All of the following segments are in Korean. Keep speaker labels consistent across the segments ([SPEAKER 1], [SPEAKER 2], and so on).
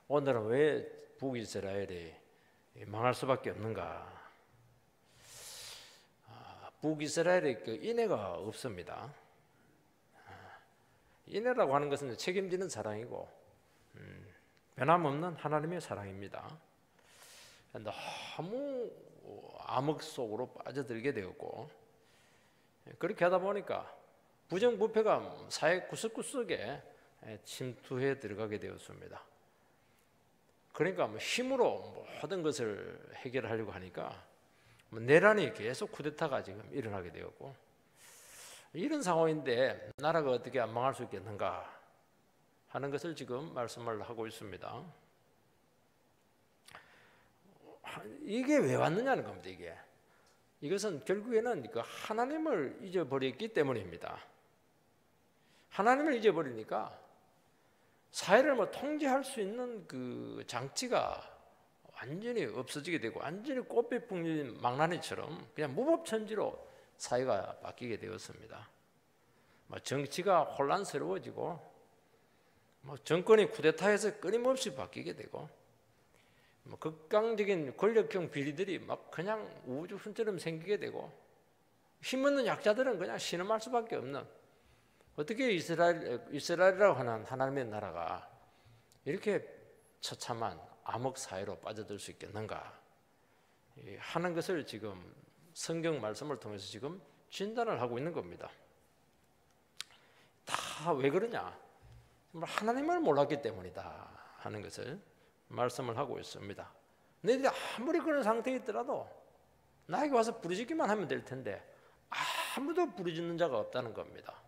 [SPEAKER 1] 오늘은 왜 북이스라엘이 망할 수밖에 없는가? 북이스라엘의 그 인애가 없습니다. 인애라고 하는 것은 책임지는 사랑이고 변함없는 하나님의 사랑입니다. 너무 암흑 속으로 빠져들게 되었고, 그렇게 하다 보니까 부정부패가 사회 구석구석에 침투해 들어가게 되었습니다. 그러니까 힘으로 모든 것을 해결하려고 하니까 내란이 계속 쿠데타가 지금 일어나게 되었고, 이런 상황인데 나라가 어떻게 안 망할 수 있겠는가 하는 것을 지금 말씀을 하고 있습니다. 이게 왜 왔느냐는 겁니다. 이것은 결국에는 그 하나님을 잊어버렸기 때문입니다. 하나님을 잊어버리니까 사회를 통제할 수 있는 그 장치가 완전히 없어지게 되고, 완전히 꽃빛 풍년 망나니처럼 그냥 무법천지로 사회가 바뀌게 되었습니다. 정치가 혼란스러워지고, 정권이 쿠데타해서 끊임없이 바뀌게 되고, 극강적인 권력형 비리들이 그냥 우주훈처럼 생기게 되고, 힘없는 약자들은 그냥 신음할 수밖에 없는, 어떻게 이스라엘이라고 하는 하나님의 나라가 이렇게 처참한 암흑 사회로 빠져들 수 있겠는가 하는 것을 지금 성경 말씀을 통해서 지금 진단을 하고 있는 겁니다. 다 왜 그러냐? 하나님을 몰랐기 때문이다 하는 것을 말씀을 하고 있습니다. 너희들이 아무리 그런 상태에 있더라도 나에게 와서 부르짖기만 하면 될 텐데 아무도 부르짖는 자가 없다는 겁니다.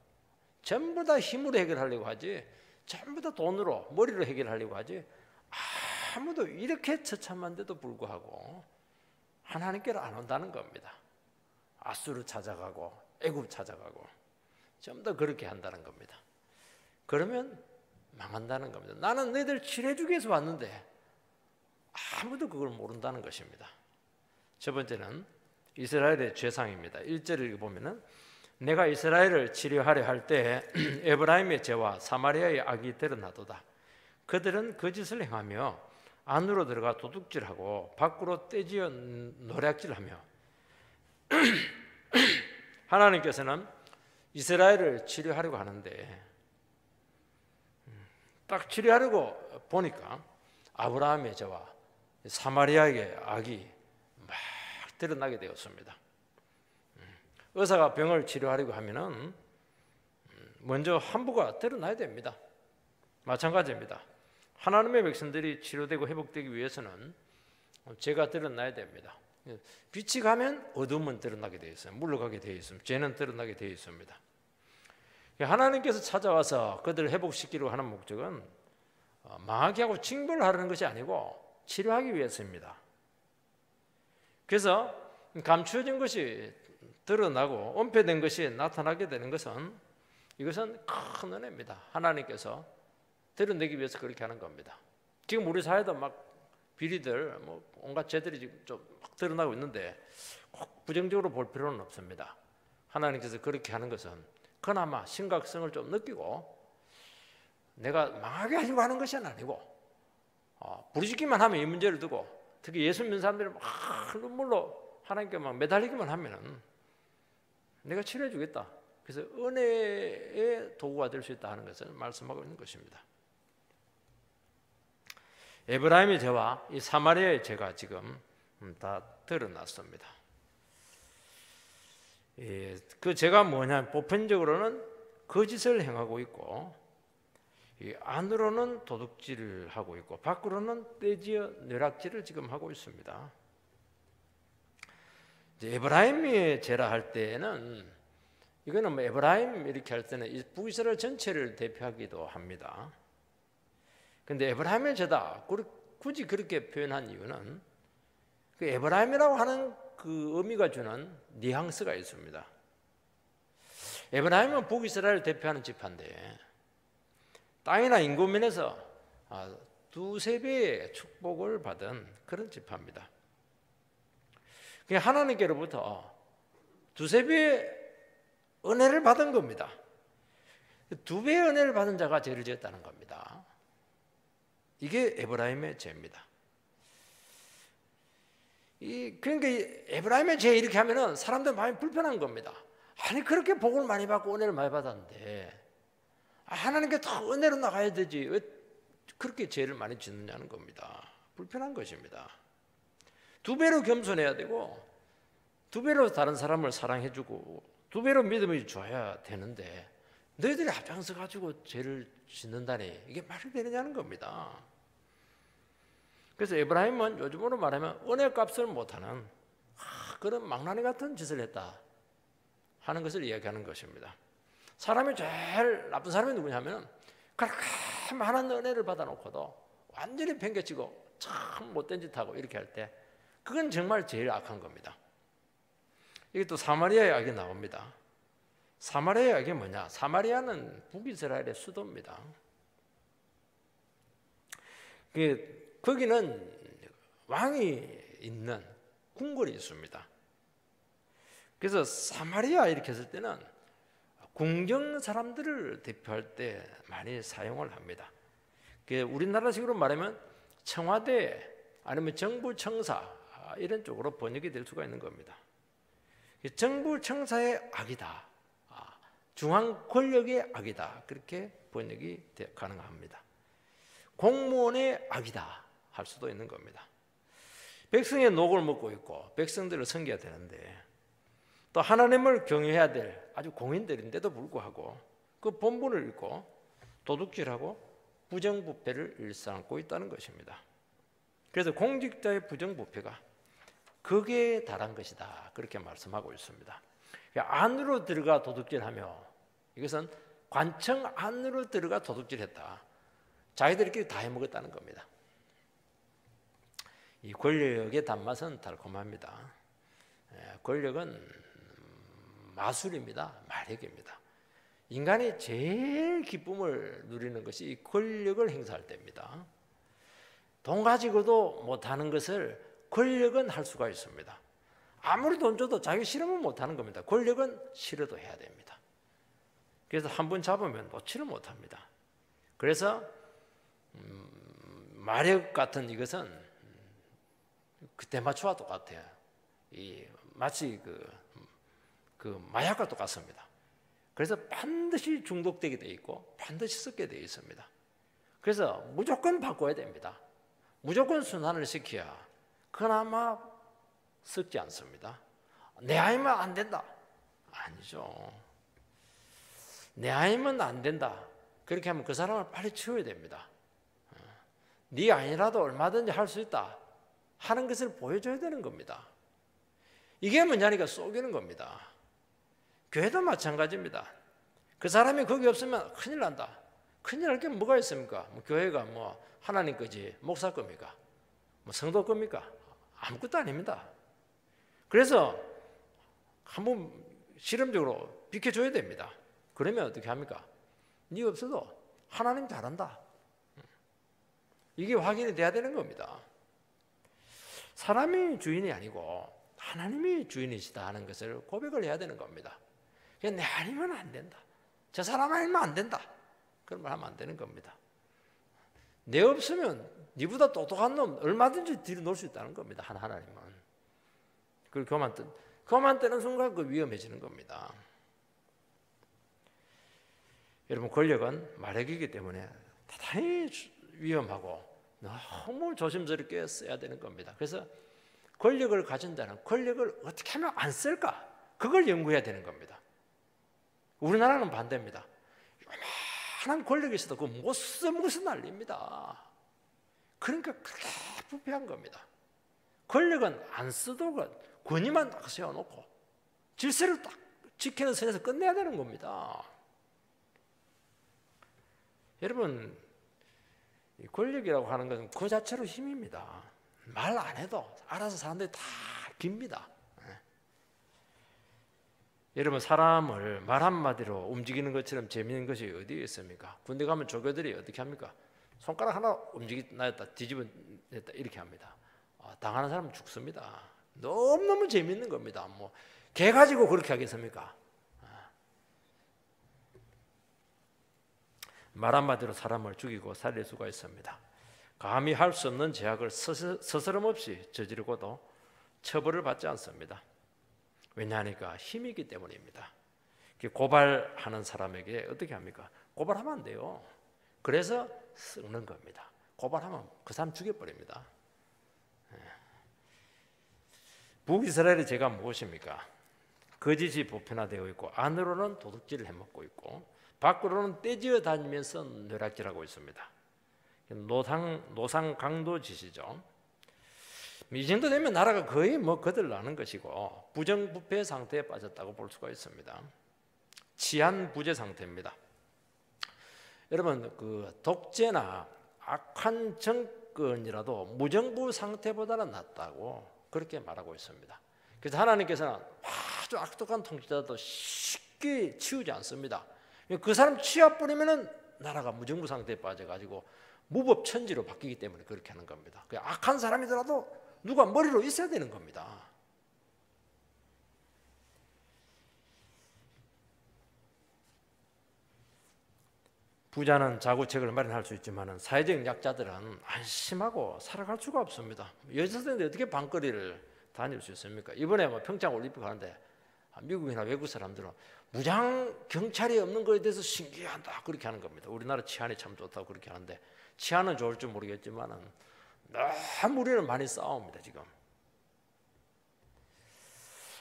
[SPEAKER 1] 전부 다 힘으로 해결하려고 하지, 전부 다 돈으로, 머리로 해결하려고 하지, 아무도 이렇게 처참한데도 불구하고 하나님께로 안 온다는 겁니다. 아수르 찾아가고 애굽 찾아가고 전부 다 그렇게 한다는 겁니다. 그러면 망한다는 겁니다. 나는 너희들 치료해주기 위해서 왔는데 아무도 그걸 모른다는 것입니다. 첫 번째는 이스라엘의 죄상입니다. 1절을 읽어보면 내가 이스라엘을 치료하려 할 때 에브라임의 죄와 사마리아의 악이 드러나도다. 그들은 거짓을 행하며 안으로 들어가 도둑질하고 밖으로 떼지어 노략질하며. 하나님께서는 이스라엘을 치료하려고 하는데 딱 치료하려고 보니까 아브라함의 죄와 사마리아의 악이 막 드러나게 되었습니다. 의사가 병을 치료하려고 하면은 먼저 함부가 드러나야 됩니다. 마찬가지입니다. 하나님의 백성들이 치료되고 회복되기 위해서는 죄가 드러나야 됩니다. 빛이 가면 어둠은 드러나게 되어 있어요. 물러가게 되어 있습니다. 죄는 드러나게 되어 있습니다. 하나님께서 찾아와서 그들을 회복시키려고 하는 목적은 망하게 하고 징벌을 하려는 것이 아니고 치료하기 위해서입니다. 그래서 감추어진 것이 드러나고 은폐된 것이 나타나게 되는 것은 이것은 큰 은혜입니다. 하나님께서 드러내기 위해서 그렇게 하는 겁니다. 지금 우리 사회도 막 비리들, 온갖 죄들이 지금 좀 막 드러나고 있는데 꼭 부정적으로 볼 필요는 없습니다. 하나님께서 그렇게 하는 것은 그나마 심각성을 좀 느끼고 내가 망하게 하려고 하는 것이 아니고 부르짖기만 하면 이 문제를 두고 특히 예수 믿는 사람들이 막 눈물로 하나님께 막 매달리기만 하면은 내가 치료해 주겠다. 그래서 은혜의 도구가 될 수 있다 하는 것을 말씀하고 있는 것입니다. 에브라임의 죄와 이 사마리아의 죄가 지금 다 드러났습니다. 그 죄가 뭐냐? 보편적으로는 거짓을 행하고 있고 안으로는 도둑질을 하고 있고 밖으로는 떼지어 뇌락질을 지금 하고 있습니다. 에브라임의 죄라 할 때는 이거는 에브라임 이렇게 할 때는 북이스라엘 전체를 대표하기도 합니다. 그런데 에브라임의 죄다 굳이 그렇게 표현한 이유는 그 에브라임이라고 하는 그 의미가 주는 뉘앙스가 있습니다. 에브라임은 북이스라엘을 대표하는 지파인데 땅이나 인구면에서 두세 배의 축복을 받은 그런 지파입니다. 하나님께로부터 두세 배의 은혜를 받은 겁니다. 두 배의 은혜를 받은 자가 죄를 지었다는 겁니다. 이게 에브라임의 죄입니다. 그러니까 에브라임의 죄 이렇게 하면은 사람들 마음이 불편한 겁니다. 아니 그렇게 복을 많이 받고 은혜를 많이 받았는데 하나님께 더 은혜로 나가야 되지 왜 그렇게 죄를 많이 짓느냐는 겁니다. 불편한 것입니다. 2배로 겸손해야 되고 2배로 다른 사람을 사랑해주고 2배로 믿음을 줘야 되는데 너희들이 앞장서 가지고 죄를 짓는다니 이게 말이 되느냐는 겁니다. 그래서 에브라임은 요즘으로 말하면 은혜 값을 못하는 그런 망나니 같은 짓을 했다 하는 것을 이야기하는 것입니다. 사람이 제일 나쁜 사람이 누구냐면 그렇게 많은 은혜를 받아놓고도 완전히 팽개치고 참 못된 짓 하고 이렇게 할 때 그건 정말 제일 악한 겁니다. 이게 또 사마리아의 악이 나옵니다. 사마리아의 악이 뭐냐? 사마리아는 북이스라엘의 수도입니다. 거기는 왕이 있는 궁궐이 있습니다. 그래서 사마리아 이렇게 했을 때는 궁정 사람들을 대표할 때 많이 사용을 합니다. 우리나라식으로 말하면 청와대 아니면 정부 청사 이런 쪽으로 번역이 될 수가 있는 겁니다. 정부 청사의 악이다, 중앙 권력의 악이다 그렇게 번역이 가능합니다. 공무원의 악이다 할 수도 있는 겁니다. 백성의 녹을 먹고 있고 백성들을 섬겨야 되는데 또 하나님을 경외해야 될 아주 공인들인데도 불구하고 그 본분을 잃고 도둑질하고 부정부패를 일삼고 있다는 것입니다. 그래서 공직자의 부정부패가 극에 달한 것이다 그렇게 말씀하고 있습니다. 안으로 들어가 도둑질하며 이것은 관청 안으로 들어가 도둑질했다. 자기들끼리 다 해먹었다는 겁니다. 이 권력의 단맛은 달콤합니다. 권력은 마술입니다. 마력입니다. 인간이 제일 기쁨을 누리는 것이 이 권력을 행사할 때입니다. 돈 가지고도 못하는 것을 권력은 할 수가 있습니다. 아무리 돈 줘도 자기 싫으면 못하는 겁니다. 권력은 싫어도 해야 됩니다. 그래서 한 번 잡으면 놓지를 못합니다. 그래서 마력 같은 이것은 대마초와 똑같아요. 마치 그 마약과 똑같습니다. 그래서 반드시 중독되게 되어 있고 반드시 썩게 되어 있습니다. 그래서 무조건 바꿔야 됩니다. 무조건 순환을 시켜야 그나마 썩지 않습니다. 내 아이면 안 된다. 아니죠. 내 아이면 안 된다. 그렇게 하면 그 사람을 빨리 치워야 됩니다. 네 아이라도 얼마든지 할 수 있다 하는 것을 보여줘야 되는 겁니다. 이게 뭐냐니까 속이는 겁니다. 교회도 마찬가지입니다. 그 사람이 거기 없으면 큰일 난다. 큰일 날 게 뭐가 있습니까? 교회가 하나님 거지 목사 겁니까? 성도 겁니까? 아무것도 아닙니다. 그래서 한번 실험적으로 비켜줘야 됩니다. 그러면 어떻게 합니까? 네 없어도 하나님 잘한다. 이게 확인이 돼야 되는 겁니다. 사람이 주인이 아니고 하나님이 주인이시다 하는 것을 고백을 해야 되는 겁니다. 내 아니면 안 된다. 저 사람 아니면 안 된다. 그런 말 하면 안 되는 겁니다. 내 없으면 네보다 똑똑한 놈 얼마든지 뒤로 놓을 수 있다는 겁니다. 하나님은. 그리고 그만 뜨는 순간 그 위험해지는 겁니다. 여러분 권력은 마력이기 때문에 대단히 위험하고 너무 조심스럽게 써야 되는 겁니다. 그래서 권력을 가진다는 권력을 어떻게 하면 안 쓸까? 그걸 연구해야 되는 겁니다. 우리나라는 반대입니다. 요만한 권력이 있어도 그거 못 써먹어서 난립니다. 그러니까 그렇게 부패한 겁니다. 권력은 안 쓰도록 권위만 딱 세워놓고 질서를 딱 지키는 선에서 끝내야 되는 겁니다. 여러분 이 권력이라고 하는 것은 그 자체로 힘입니다. 말 안 해도 알아서 사람들이 다 깁니다. 여러분 사람을 말 한마디로 움직이는 것처럼 재미있는 것이 어디에 있습니까? 군대 가면 조교들이 어떻게 합니까? 손가락 하나 움직이다 뒤집어냈다 이렇게 합니다. 당하는 사람은 죽습니다. 너무너무 재미있는 겁니다. 개 가지고 그렇게 하겠습니까? 말 한마디로 사람을 죽이고 살릴 수가 있습니다. 감히 할 수 없는 죄악을 스스럼 없이 저지르고도 처벌을 받지 않습니다. 왜냐하니까 힘이 있기 때문입니다. 고발하는 사람에게 어떻게 합니까? 고발하면 안 돼요. 그래서 쓰는 겁니다. 고발하면 그 사람 죽여버립니다. 북이스라엘의 죄가 무엇입니까? 거짓이 보편화되어 있고 안으로는 도둑질을 해먹고 있고 밖으로는 떼지어 다니면서 뇌락질하고 있습니다. 노상강도짓이죠. 이 정도 되면 나라가 거의 거들나는 것이고 부정부패 상태에 빠졌다고 볼 수가 있습니다. 치안부재 상태입니다. 여러분, 그 독재나 악한 정권이라도 무정부 상태보다는 낫다고 그렇게 말하고 있습니다. 그래서 하나님께서는 아주 악독한 통치자도 쉽게 치우지 않습니다. 그 사람 치워버리면은 나라가 무정부 상태에 빠져가지고 무법천지로 바뀌기 때문에 그렇게 하는 겁니다. 악한 사람이더라도 누가 머리로 있어야 되는 겁니다. 부자는 자구책을 마련할 수 있지만 사회적 약자들은 안심하고 살아갈 수가 없습니다. 여자들인데 어떻게 밤거리를 다닐 수 있습니까? 이번에 평창 올림픽 하는데 미국이나 외국 사람들은 무장 경찰이 없는 것에 대해서 신기하다 그렇게 하는 겁니다. 우리나라 치안이 참 좋다고 그렇게 하는데 치안은 좋을 줄 모르겠지만 너무 우리는 많이 싸웁니다. 지금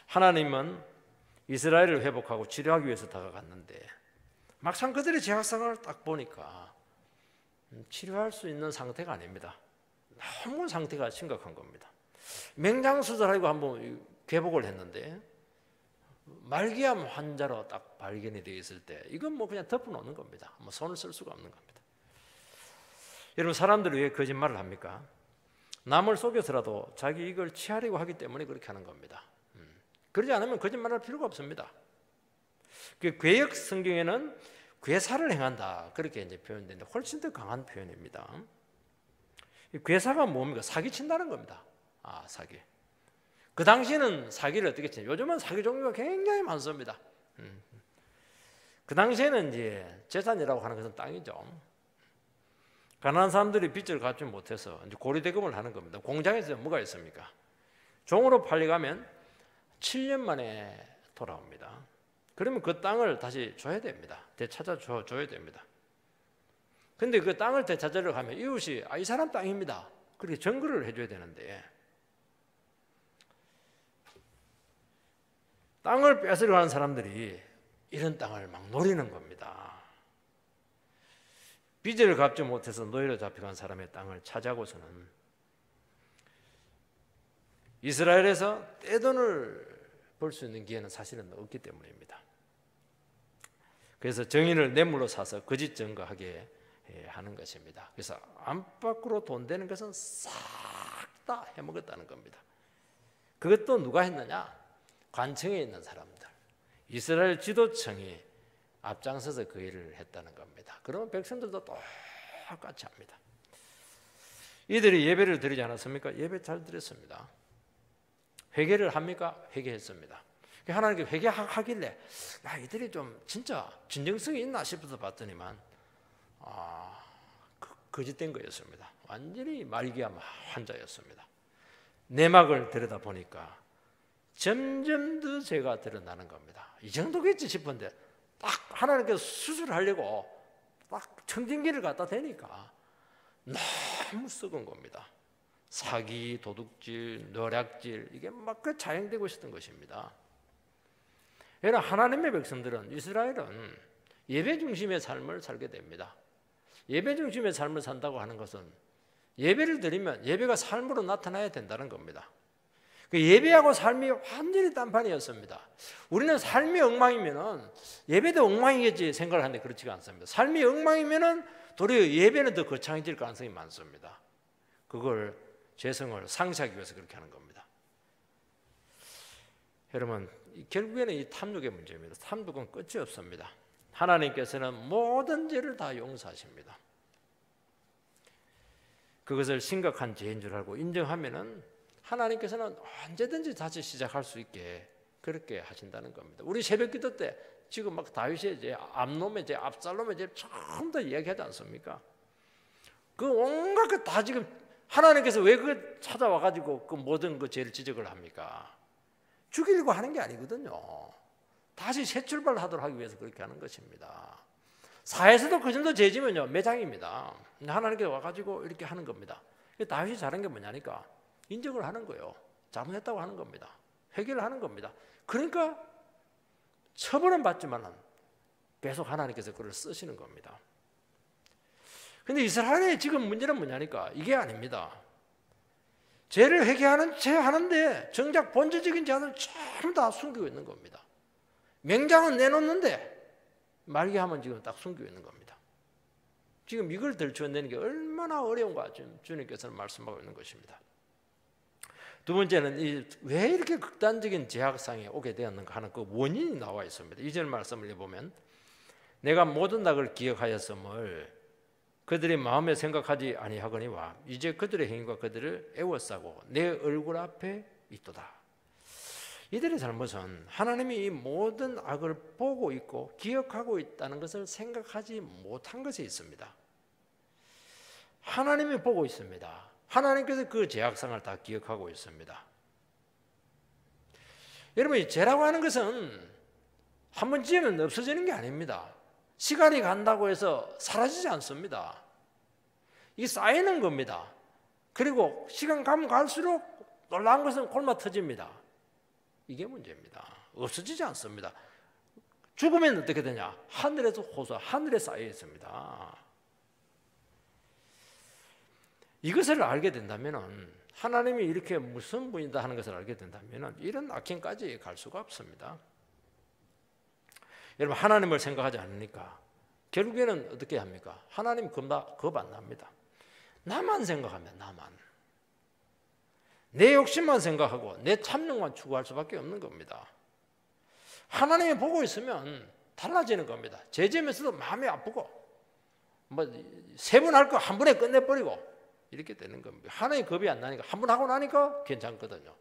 [SPEAKER 1] 하나님은 이스라엘을 회복하고 치료하기 위해서 다가갔는데 막상 그들의 죄악상을 딱 보니까 치료할 수 있는 상태가 아닙니다. 너무 상태가 심각한 겁니다. 맹장수술하고 한번 회복을 했는데 말기암 환자로 딱 발견이 되어 있을 때 이건 그냥 덮어놓는 겁니다. 손을 쓸 수가 없는 겁니다. 여러분, 사람들이 왜 거짓말을 합니까? 남을 속여서라도 자기 이걸 취하려고 하기 때문에 그렇게 하는 겁니다. 그러지 않으면 거짓말할 필요가 없습니다. 괴역 성경에는 괴사를 행한다 그렇게 이제 표현되는데 훨씬 더 강한 표현입니다. 괴사가 뭡니까? 사기친다는 겁니다. 사기. 그 당시에는 사기를 어떻게 치냐? 요즘은 사기 종류가 굉장히 많습니다. 그 당시에는 이제 재산이라고 하는 것은 땅이죠. 가난한 사람들이 빚을 갚지 못해서 이제 고리대금을 하는 겁니다. 공장에서 뭐가 있습니까? 종으로 팔려가면 7년 만에 돌아옵니다. 그러면 그 땅을 다시 줘야 됩니다. 되찾아 줘야 됩니다. 근데 그 땅을 되찾으려고 하면 이웃이 이 사람 땅입니다. 그렇게 증거를 해줘야 되는데 땅을 뺏으려고 하는 사람들이 이런 땅을 막 노리는 겁니다. 빚을 갚지 못해서 노예로 잡혀간 사람의 땅을 차지하고서는 이스라엘에서 떼돈을 벌 수 있는 기회는 사실은 없기 때문입니다. 그래서 정인을 뇌물로 사서 거짓 증거하게 하는 것입니다. 그래서 안팎으로 돈 되는 것은 싹 다 해먹었다는 겁니다. 그것도 누가 했느냐? 관청에 있는 사람들, 이스라엘 지도청이 앞장서서 그 일을 했다는 겁니다. 그러면 백성들도 똑같이 합니다. 이들이 예배를 드리지 않았습니까? 예배 잘 드렸습니다. 회개를 합니까? 회개했습니다. 하나님께 회개하길래 이들이 좀 진짜 진정성이 있나 싶어서 봤더니만 거짓된 거였습니다. 완전히 말기암 환자였습니다. 내막을 들여다보니까 점점 더 죄가 드러나는 겁니다. 이 정도겠지 싶은데 딱 하나님께서 수술하려고 딱 청진기를 갖다 대니까 너무 썩은 겁니다. 사기, 도둑질, 노략질 이게 막 자행되고 있었던 것입니다. 여러분, 하나님의 백성들은 이스라엘은 예배 중심의 삶을 살게 됩니다. 예배 중심의 삶을 산다고 하는 것은 예배를 드리면 예배가 삶으로 나타나야 된다는 겁니다. 그 예배하고 삶이 완전히 딴판이었습니다. 우리는 삶이 엉망이면은 예배도 엉망이겠지 생각을 하는데 그렇지가 않습니다. 삶이 엉망이면은 도리어 예배는 더 거창해질 가능성이 많습니다. 그걸 죄성을 상쇄하기 위해서 그렇게 하는 겁니다. 여러분, 결국에는 이 탐욕의 문제입니다. 탐욕은 끝이 없습니다. 하나님께서는 모든 죄를 다 용서하십니다. 그것을 심각한 죄인 줄 알고 인정하면은 하나님께서는 언제든지 다시 시작할 수 있게 그렇게 하신다는 겁니다. 우리 새벽기도 때 지금 막 다윗의 죄, 암놈의 죄, 압살롬의 죄 처음 다 이야기하지 않습니까? 그 온갖 것 다 지금 하나님께서 왜 그 찾아와 가지고 그 모든 그 죄를 지적을 합니까? 죽이려고 하는 게 아니거든요. 다시 새 출발하도록 하기 위해서 그렇게 하는 것입니다. 사회에서도 그 정도 죄지면요 매장입니다. 하나님께서 와가지고 이렇게 하는 겁니다. 다윗이 잘한 게 뭐냐니까 인정을 하는 거예요. 잘못했다고 하는 겁니다. 회개를 하는 겁니다. 그러니까 처벌은 받지만 계속 하나님께서 그를 쓰시는 겁니다. 근데 이스라엘의 지금 문제는 뭐냐니까 이게 아닙니다. 죄를 회개하는 죄 하는데 정작 본질적인 죄를 전부 다 숨기고 있는 겁니다. 맹장은 내놓는데 말기하면 지금 딱 숨기고 있는 겁니다. 지금 이걸 들춰내는 게 얼마나 어려운가 주님께서는 말씀하고 있는 것입니다. 두 번째는 왜 이렇게 극단적인 제약상에 오게 되었는가 하는 그 원인이 나와 있습니다. 2절 말씀을 보면 내가 모든 악을 기억하였음을 그들의 마음에 생각하지 아니하거니와 이제 그들의 행위가 그들을 애워싸고 내 얼굴 앞에 있도다. 이들의 잘못은 하나님이 이 모든 악을 보고 있고 기억하고 있다는 것을 생각하지 못한 것에 있습니다. 하나님이 보고 있습니다. 하나님께서 그 죄악상을 다 기억하고 있습니다. 여러분, 이 죄라고 하는 것은 한 번 지으면 없어지는 게 아닙니다. 시간이 간다고 해서 사라지지 않습니다. 이게 쌓이는 겁니다. 그리고 시간 가면 갈수록 놀라운 것은 골마 터집니다. 이게 문제입니다. 없어지지 않습니다. 죽으면 어떻게 되냐? 하늘에서 호소, 하늘에 쌓여 있습니다. 이것을 알게 된다면 하나님이 이렇게 무슨 분이다 하는 것을 알게 된다면 이런 악행까지 갈 수가 없습니다. 여러분, 하나님을 생각하지 않으니까 결국에는 어떻게 합니까? 하나님 겁 안 납니다. 나만 생각하면 나만. 내 욕심만 생각하고 내 탐욕만 추구할 수밖에 없는 겁니다. 하나님이 보고 있으면 달라지는 겁니다. 죄지면서도 마음이 아프고 세 번 할 거 한 번에 끝내버리고 이렇게 되는 겁니다. 하나님 겁이 안 나니까 한 번 하고 나니까 괜찮거든요.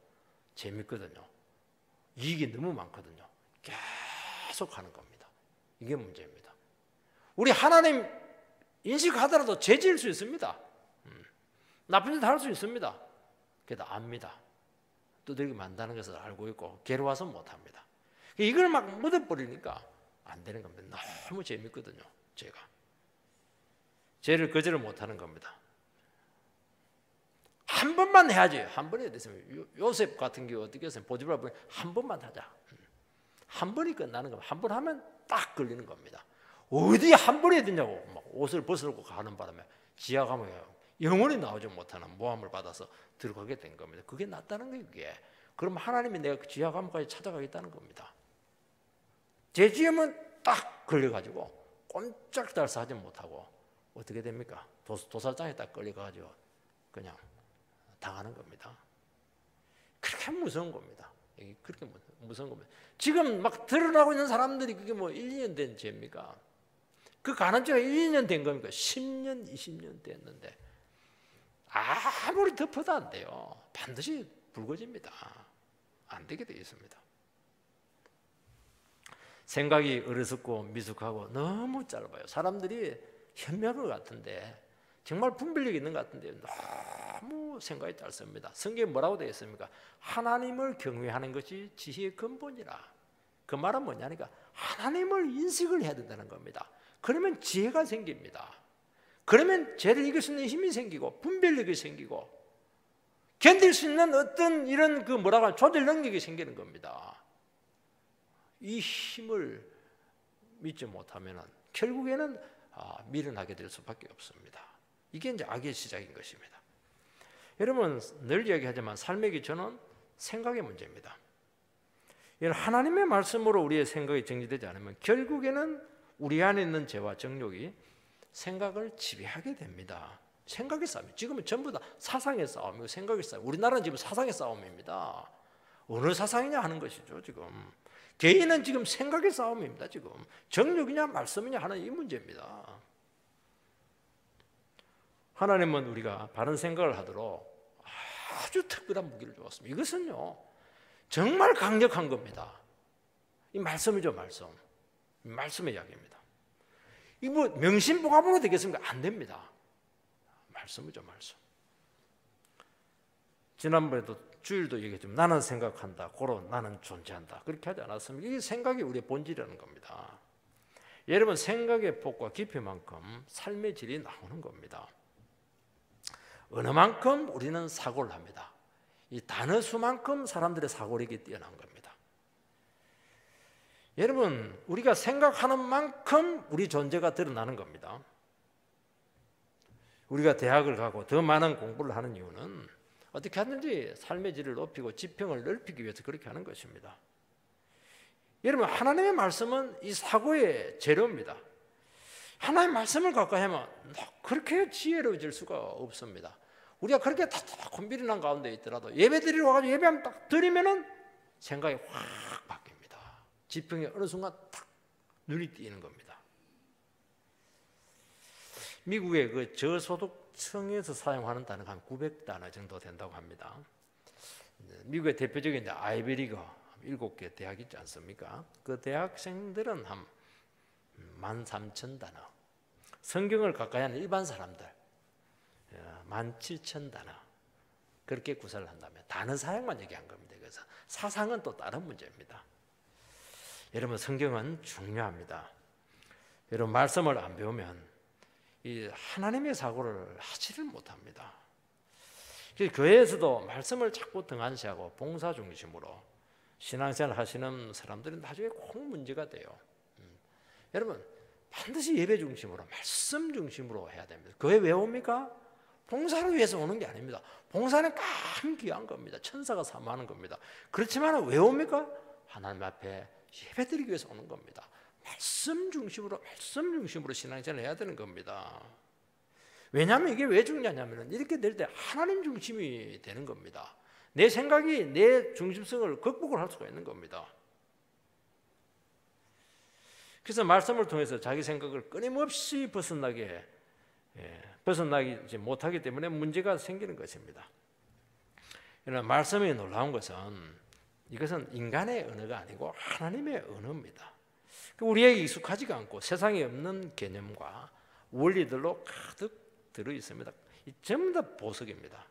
[SPEAKER 1] 재밌거든요. 이익이 너무 많거든요. 계속 하는 겁니다. 이게 문제입니다. 우리 하나님 인식하더라도 죄 지을 수 있습니다. 나쁜 짓 할 수 있습니다. 그래도 압니다. 두들겨 만다는 것을 알고 있고 괴로워서 못합니다. 이걸 막 묻어버리니까 안 되는 겁니다. 너무 재밌거든요. 죄가. 죄를 거절을 못하는 겁니다. 한 번만 해야지. 한 번에 됐으면 요셉 같은 경우 어떻게 했어요? 보디브라 보니 한 번만 하자. 한 번이 끝나는 겁니다. 한 번 하면 딱 걸리는 겁니다. 어디 한 번에 되냐고 막 옷을 벗으려고 가는 바람에 지하 감옥에 영원히 나오지 못하는 모함을 받아서 들어가게 된 겁니다. 그게 낫다는 거예요. 그게. 그럼 하나님이 내가 그 지하 감옥까지 찾아가겠다는 겁니다. 죄 지으면 딱 걸려가지고 꼼짝달싹 하지 못하고 어떻게 됩니까? 도살장에 딱 걸려가지고 그냥 당하는 겁니다. 그렇게 무서운 겁니다. 그렇게 무서운 겁니다. 지금 막 드러나고 있는 사람들이 그게 뭐 1, 2년 된 죄입니까? 그 가난죄가 1, 2년 된 겁니까? 10년, 20년 됐는데 아무리 덮어도 안 돼요. 반드시 붉어집니다. 안 되게 되어 있습니다. 생각이 어리석고 미숙하고 너무 짧아요. 사람들이 현명한 것 같은데 정말 분별력이 있는 것 같은데 너무 생각이 짧습니다. 성경에 뭐라고 되어 있습니까? 하나님을 경외하는 것이 지혜의 근본이라. 그 말은 뭐냐니까 하나님을 인식을 해야 된다는 겁니다. 그러면 지혜가 생깁니다. 그러면 죄를 이길 수 있는 힘이 생기고 분별력이 생기고 견딜 수 있는 어떤 이런 그 뭐라고 하면 조절 능력이 생기는 겁니다. 이 힘을 믿지 못하면 결국에는 미련하게 될 수밖에 없습니다. 이게 이제 악의 시작인 것입니다. 여러분 늘 이야기하지만 삶의 기초는 생각의 문제입니다. 하나님의 말씀으로 우리의 생각이 정리되지 않으면 결국에는 우리 안에 있는 죄와 정욕이 생각을 지배하게 됩니다. 생각의 싸움. 지금은 전부 다 사상의 싸움이고 생각의 싸움. 우리나라는 지금 사상의 싸움입니다. 어느 사상이냐 하는 것이죠. 지금 개인은 지금 생각의 싸움입니다. 지금 정욕이냐 말씀이냐 하는 이 문제입니다. 하나님은 우리가 바른 생각을 하도록 아주 특별한 무기를 주었습니다. 이것은요 정말 강력한 겁니다. 이 말씀이죠. 말씀의 이야기입니다. 이 뭐 명심보감으로 되겠습니까? 안 됩니다. 말씀이죠, 말씀. 지난번에도 주일도 얘기했지만 나는 생각한다, 고로 나는 존재한다. 그렇게 하지 않았습니까? 이게 생각이 우리의 본질이라는 겁니다. 여러분, 생각의 폭과 깊이만큼 삶의 질이 나오는 겁니다. 어느 만큼 우리는 사고를 합니다. 이 단어 수만큼 사람들의 사고력이 뛰어난 겁니다. 여러분, 우리가 생각하는 만큼 우리 존재가 드러나는 겁니다. 우리가 대학을 가고 더 많은 공부를 하는 이유는 어떻게 하든지 삶의 질을 높이고 지평을 넓히기 위해서 그렇게 하는 것입니다. 여러분, 하나님의 말씀은 이 사고의 재료입니다. 하나님의 말씀을 가까이 하면 그렇게 지혜로워질 수가 없습니다. 우리가 그렇게 답답한 비린한 가운데 있더라도 예배 드리러 와가지고 예배하면 딱 드리면은 생각이 확 바뀝니다. 지평이 어느 순간 딱 눈이 띄는 겁니다. 미국의 그 저소득층에서 사용하는 단어가 한 900단어 정도 된다고 합니다. 미국의 대표적인 아이비리그 7개 대학 있지 않습니까? 그 대학생들은 한 13,000단어, 성경을 가까이 하는 일반 사람들 17,000단어 그렇게 구사를 한다면 단어 사용만 얘기한 겁니다. 그래서 사상은 또 다른 문제입니다. 여러분, 성경은 중요합니다. 여러분, 말씀을 안 배우면 이 하나님의 사고를 하지를 못합니다. 교회에서도 말씀을 자꾸 등한시하고 봉사 중심으로 신앙생활 하시는 사람들은 나중에 꼭 문제가 돼요. 여러분, 반드시 예배 중심으로 말씀 중심으로 해야 됩니다. 교회 왜 옵니까? 봉사를 위해서 오는 게 아닙니다. 봉사는 참 귀한 겁니다. 천사가 사모하는 겁니다. 그렇지만 왜 옵니까? 하나님 앞에 예배드리기 위해서 오는 겁니다. 말씀 중심으로 신앙생활을 해야 되는 겁니다. 왜냐하면 이게 왜 중요하냐면 이렇게 될 때 하나님 중심이 되는 겁니다. 내 생각이 내 중심성을 극복을 할 수가 있는 겁니다. 그래서 말씀을 통해서 자기 생각을 끊임없이 벗어나지 못하기 때문에 문제가 생기는 것입니다. 그러나 말씀이 놀라운 것은 이것은 인간의 언어가 아니고 하나님의 언어입니다. 우리에게 익숙하지가 않고 세상에 없는 개념과 원리들로 가득 들어 있습니다. 전부 다 보석입니다.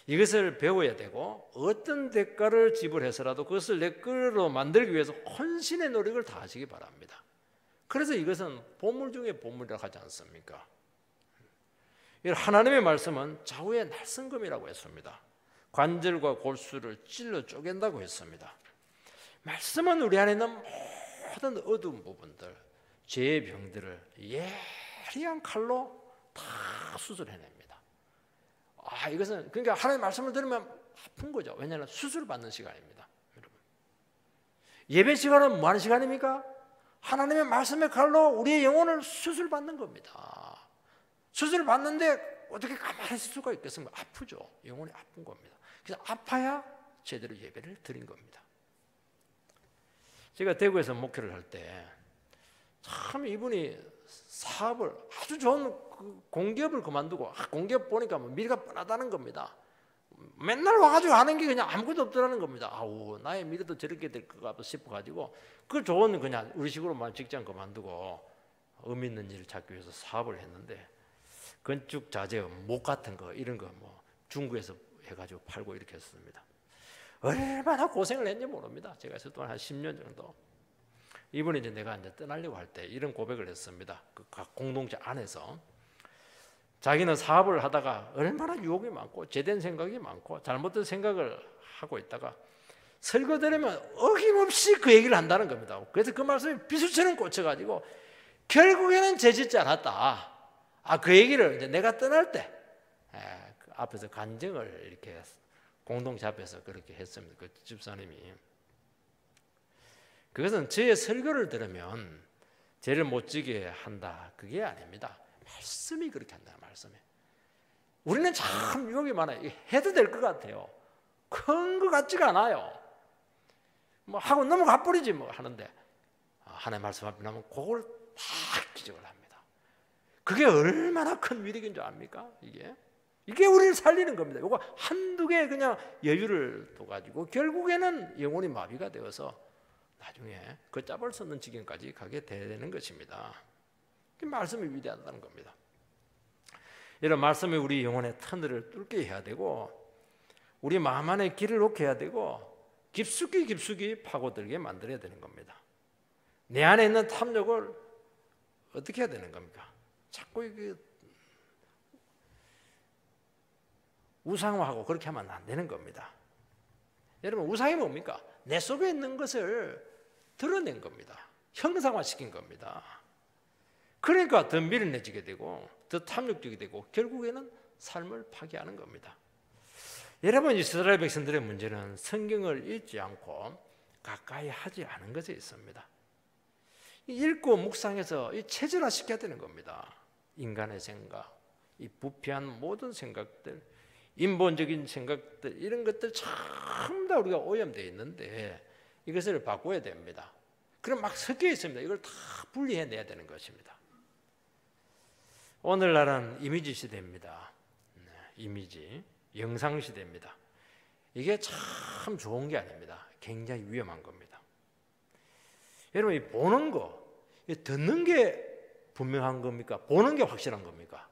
[SPEAKER 1] 이것을 배워야 되고 어떤 대가를 지불해서라도 그것을 내 거로 만들기 위해서 헌신의 노력을 다하시기 바랍니다. 그래서 이것은 보물 중에 보물이라고 하지 않습니까? 하나님의 말씀은 좌우의 날성검이라고 했습니다. 관절과 골수를 찔러 쪼갠다고 했습니다. 말씀은 우리 안에 있는 모든 어두운 부분들, 죄의 병들을 예리한 칼로 다 수술해냅니다. 이것은 그러니까 하나님의 말씀을 들으면 아픈 거죠. 왜냐하면 수술을 받는 시간입니다. 여러분, 예배 시간은 뭐 하는 시간입니까? 하나님의 말씀의 칼로 우리의 영혼을 수술 받는 겁니다. 수술을 받는데 어떻게 가만히 있을 수가 있겠습니까? 아프죠. 영혼이 아픈 겁니다. 그래서 아파야 제대로 예배를 드린 겁니다. 제가 대구에서 목회를 할 때 참 이분이 사업을 아주 좋은 공기업을 그만두고 공기업 보니까 미래가 뻔하다는 겁니다. 맨날 와가지고 하는 게 그냥 아무것도 없더라는 겁니다. 나의 미래도 저렇게 될 것 같아 싶어가지고 그 좋은 그냥 우리식으로만 직장 그만두고 의미 있는 일을 찾기 위해서 사업을 했는데 건축 자재 목 같은 거 이런 거 뭐 중국에서 해가지고 팔고 이렇게 했습니다. 얼마나 고생을 했는지 모릅니다. 제가 있을 동안 한 10년 정도. 이분이 이제 내가 이제 떠나려고 할 때 이런 고백을 했습니다. 그 각 공동체 안에서 자기는 사업을 하다가 얼마나 유혹이 많고 제된 생각이 많고 잘못된 생각을 하고 있다가 설교 들으면 어김없이 그 얘기를 한다는 겁니다. 그래서 그 말씀이 비수처럼 꽂혀가지고 결국에는 죄짓지 않았다. 그 얘기를 이제 내가 떠날 때 그 앞에서 간증을 이렇게 공동체 앞에서 그렇게 했습니다. 그 집사님이. 그것은 저의 설교를 들으면 죄를 못 지게 한다. 그게 아닙니다. 말씀이 그렇게 한다는 말씀에. 우리는 참 유혹이 많아요. 해도 될 것 같아요. 큰 것 같지가 않아요. 뭐 하고 넘어가 버리지 뭐 하는데 하나님 말씀 앞에 나면 그걸 딱 기적을 합니다. 그게 얼마나 큰 위력인 줄 압니까? 이게 우리를 살리는 겁니다. 이거 한두 개 그냥 여유를 둬가지고 결국에는 영혼이 마비가 되어서 나중에 걷잡을 수 없는 지경까지 가게 되는 것입니다. 그 말씀이 위대하다는 겁니다. 이런 말씀이 우리 영혼의 터널을 뚫게 해야 되고 우리 마음 안에 길을 놓게 해야 되고 깊숙이 파고들게 만들어야 되는 겁니다. 내 안에 있는 탐욕을 어떻게 해야 되는 겁니까? 자꾸 이게 우상화하고 그렇게 하면 안 되는 겁니다. 여러분, 우상이 뭡니까? 내 속에 있는 것을 드러낸 겁니다. 형상화시킨 겁니다. 그러니까 더 미련해지게 되고 더 탐욕적이 되고 결국에는 삶을 파괴하는 겁니다. 여러분, 이스라엘 백성들의 문제는 성경을 읽지 않고 가까이 하지 않은 것에 있습니다. 읽고 묵상해서 체질화시켜야 되는 겁니다. 인간의 생각, 이 부패한 모든 생각들, 인본적인 생각들, 이런 것들 전부 다 우리가 오염되어 있는데 이것을 바꿔야 됩니다. 그럼 막 섞여 있습니다. 이걸 다 분리해내야 되는 것입니다. 오늘날은 이미지 시대입니다. 이미지, 영상 시대입니다. 이게 참 좋은 게 아닙니다. 굉장히 위험한 겁니다. 여러분, 이 보는 거, 듣는 게 분명한 겁니까? 보는 게 확실한 겁니까?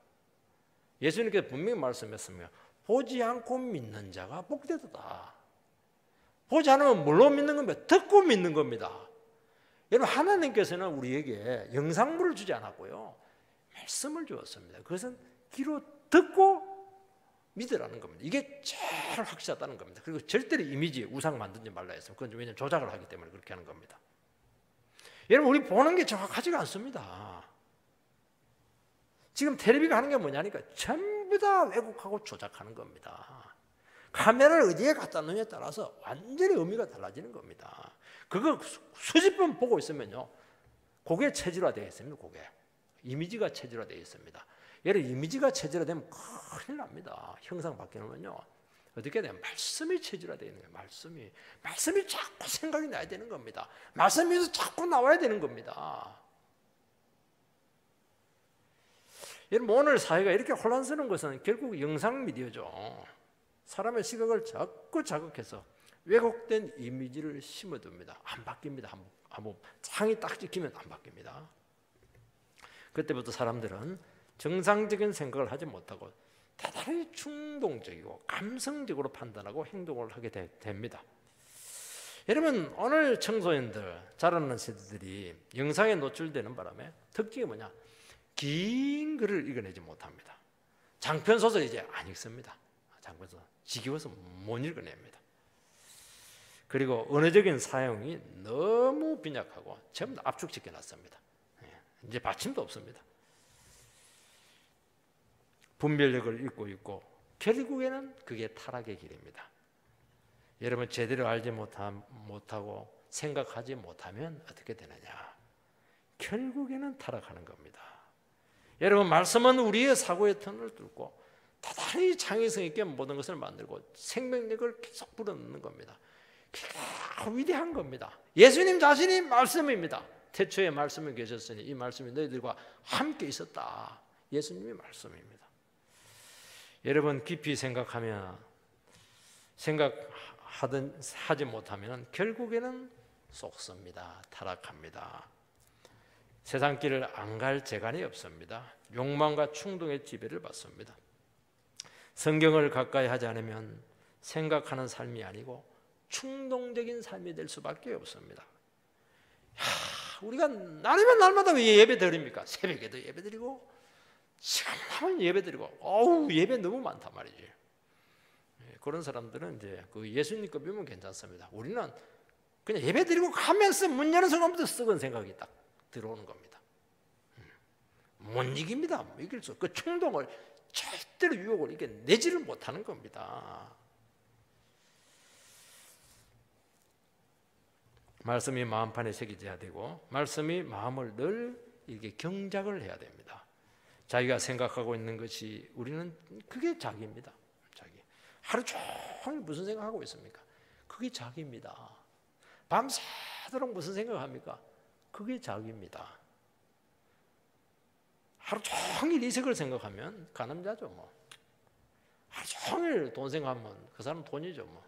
[SPEAKER 1] 예수님께서 분명히 말씀했습니다. 보지 않고 믿는 자가 복되도다. 보지 않으면 뭘로 믿는 겁니까? 듣고 믿는 겁니다. 여러분, 하나님께서는 우리에게 영상물을 주지 않았고요, 말씀을 주었습니다. 그것은 귀로 듣고 믿으라는 겁니다. 이게 제일 확실하다는 겁니다. 그리고 절대로 이미지, 우상 만들지 말라 했어요. 그건 왜냐하면 조작을 하기 때문에 그렇게 하는 겁니다. 여러분, 우리 보는 게 정확하지가 않습니다. 지금 텔레비가 하는 게 뭐냐니까 전부 다 왜곡하고 조작하는 겁니다. 카메라를 어디에 갖다 놓느냐에 따라서 완전히 의미가 달라지는 겁니다. 그거 수십 번 보고 있으면요, 그게 체질화되어 있습니다. 그게 이미지가 체질화되어 있습니다. 여러분, 이미지가 체질화되면 큰일 납니다. 형상 바뀌면요 어떻게 돼요? 말씀이 체질화되어 있는 거예요. 말씀이 자꾸 생각이 나야 되는 겁니다. 말씀이 자꾸 나와야 되는 겁니다. 여러분, 오늘 사회가 이렇게 혼란스러운 것은 결국 영상 미디어죠. 사람의 시각을 자꾸 자극해서 왜곡된 이미지를 심어둡니다. 안 바뀝니다. 한번 창이 딱 찍히면 안 바뀝니다. 그때부터 사람들은 정상적인 생각을 하지 못하고 대단히 충동적이고 감성적으로 판단하고 행동을 하게 됩니다. 여러분, 오늘 청소년들, 자라는 세대들이 영상에 노출되는 바람에 특징이 뭐냐? 긴 글을 읽어내지 못합니다. 장편 소설 이제 안 읽습니다. 장편 소설 지겨워서 못 읽어냅니다. 그리고 언어적인 사용이 너무 빈약하고 전부 다 압축시켜 놨습니다. 이제 받침도 없습니다. 분별력을 잃고 있고 결국에는 그게 타락의 길입니다. 여러분, 제대로 알지 못하고 생각하지 못하면 어떻게 되느냐? 결국에는 타락하는 겁니다. 여러분, 말씀은 우리의 사고의 터널을 뚫고 대단히 창의성 있게 모든 것을 만들고 생명력을 계속 불어넣는 겁니다. 위대한 겁니다. 예수님 자신이 말씀입니다. 태초에 말씀이 계셨으니 이 말씀이 너희들과 함께 있었다. 예수님이 말씀입니다. 여러분, 깊이 생각하면 하지 못하면 결국에는 속습니다. 타락합니다. 세상 길을 안 갈 재간이 없습니다. 욕망과 충동의 지배를 받습니다. 성경을 가까이 하지 않으면 생각하는 삶이 아니고 충동적인 삶이 될 수밖에 없습니다. 우리가 날이면 날마다 왜 예배 드립니까? 새벽에도 예배 드리고 시간 나면 예배 드리고 예배 너무 많단 말이지. 그런 사람들은 이제 그 예수님 거 배우면 괜찮습니다. 우리는 그냥 예배 드리고 가면서 문 여는 순간부터 썩은 생각이 딱 들어오는 겁니다. 못 이깁니다. 이길 수. 그 충동을 절대로 유혹을 이게 내지를 못하는 겁니다. 말씀이 마음판에 새겨져야 되고 말씀이 마음을 늘 이렇게 경작을 해야 됩니다. 자기가 생각하고 있는 것이 우리는 그게 자기입니다. 자기. 하루 종일 무슨 생각하고 있습니까? 그게 자기입니다. 밤새도록 무슨 생각합니까? 그게 자기입니다. 하루 종일 이색을 생각하면 가늠자죠. 뭐. 하루 종일 돈 생각하면 그 사람 돈이죠. 뭐.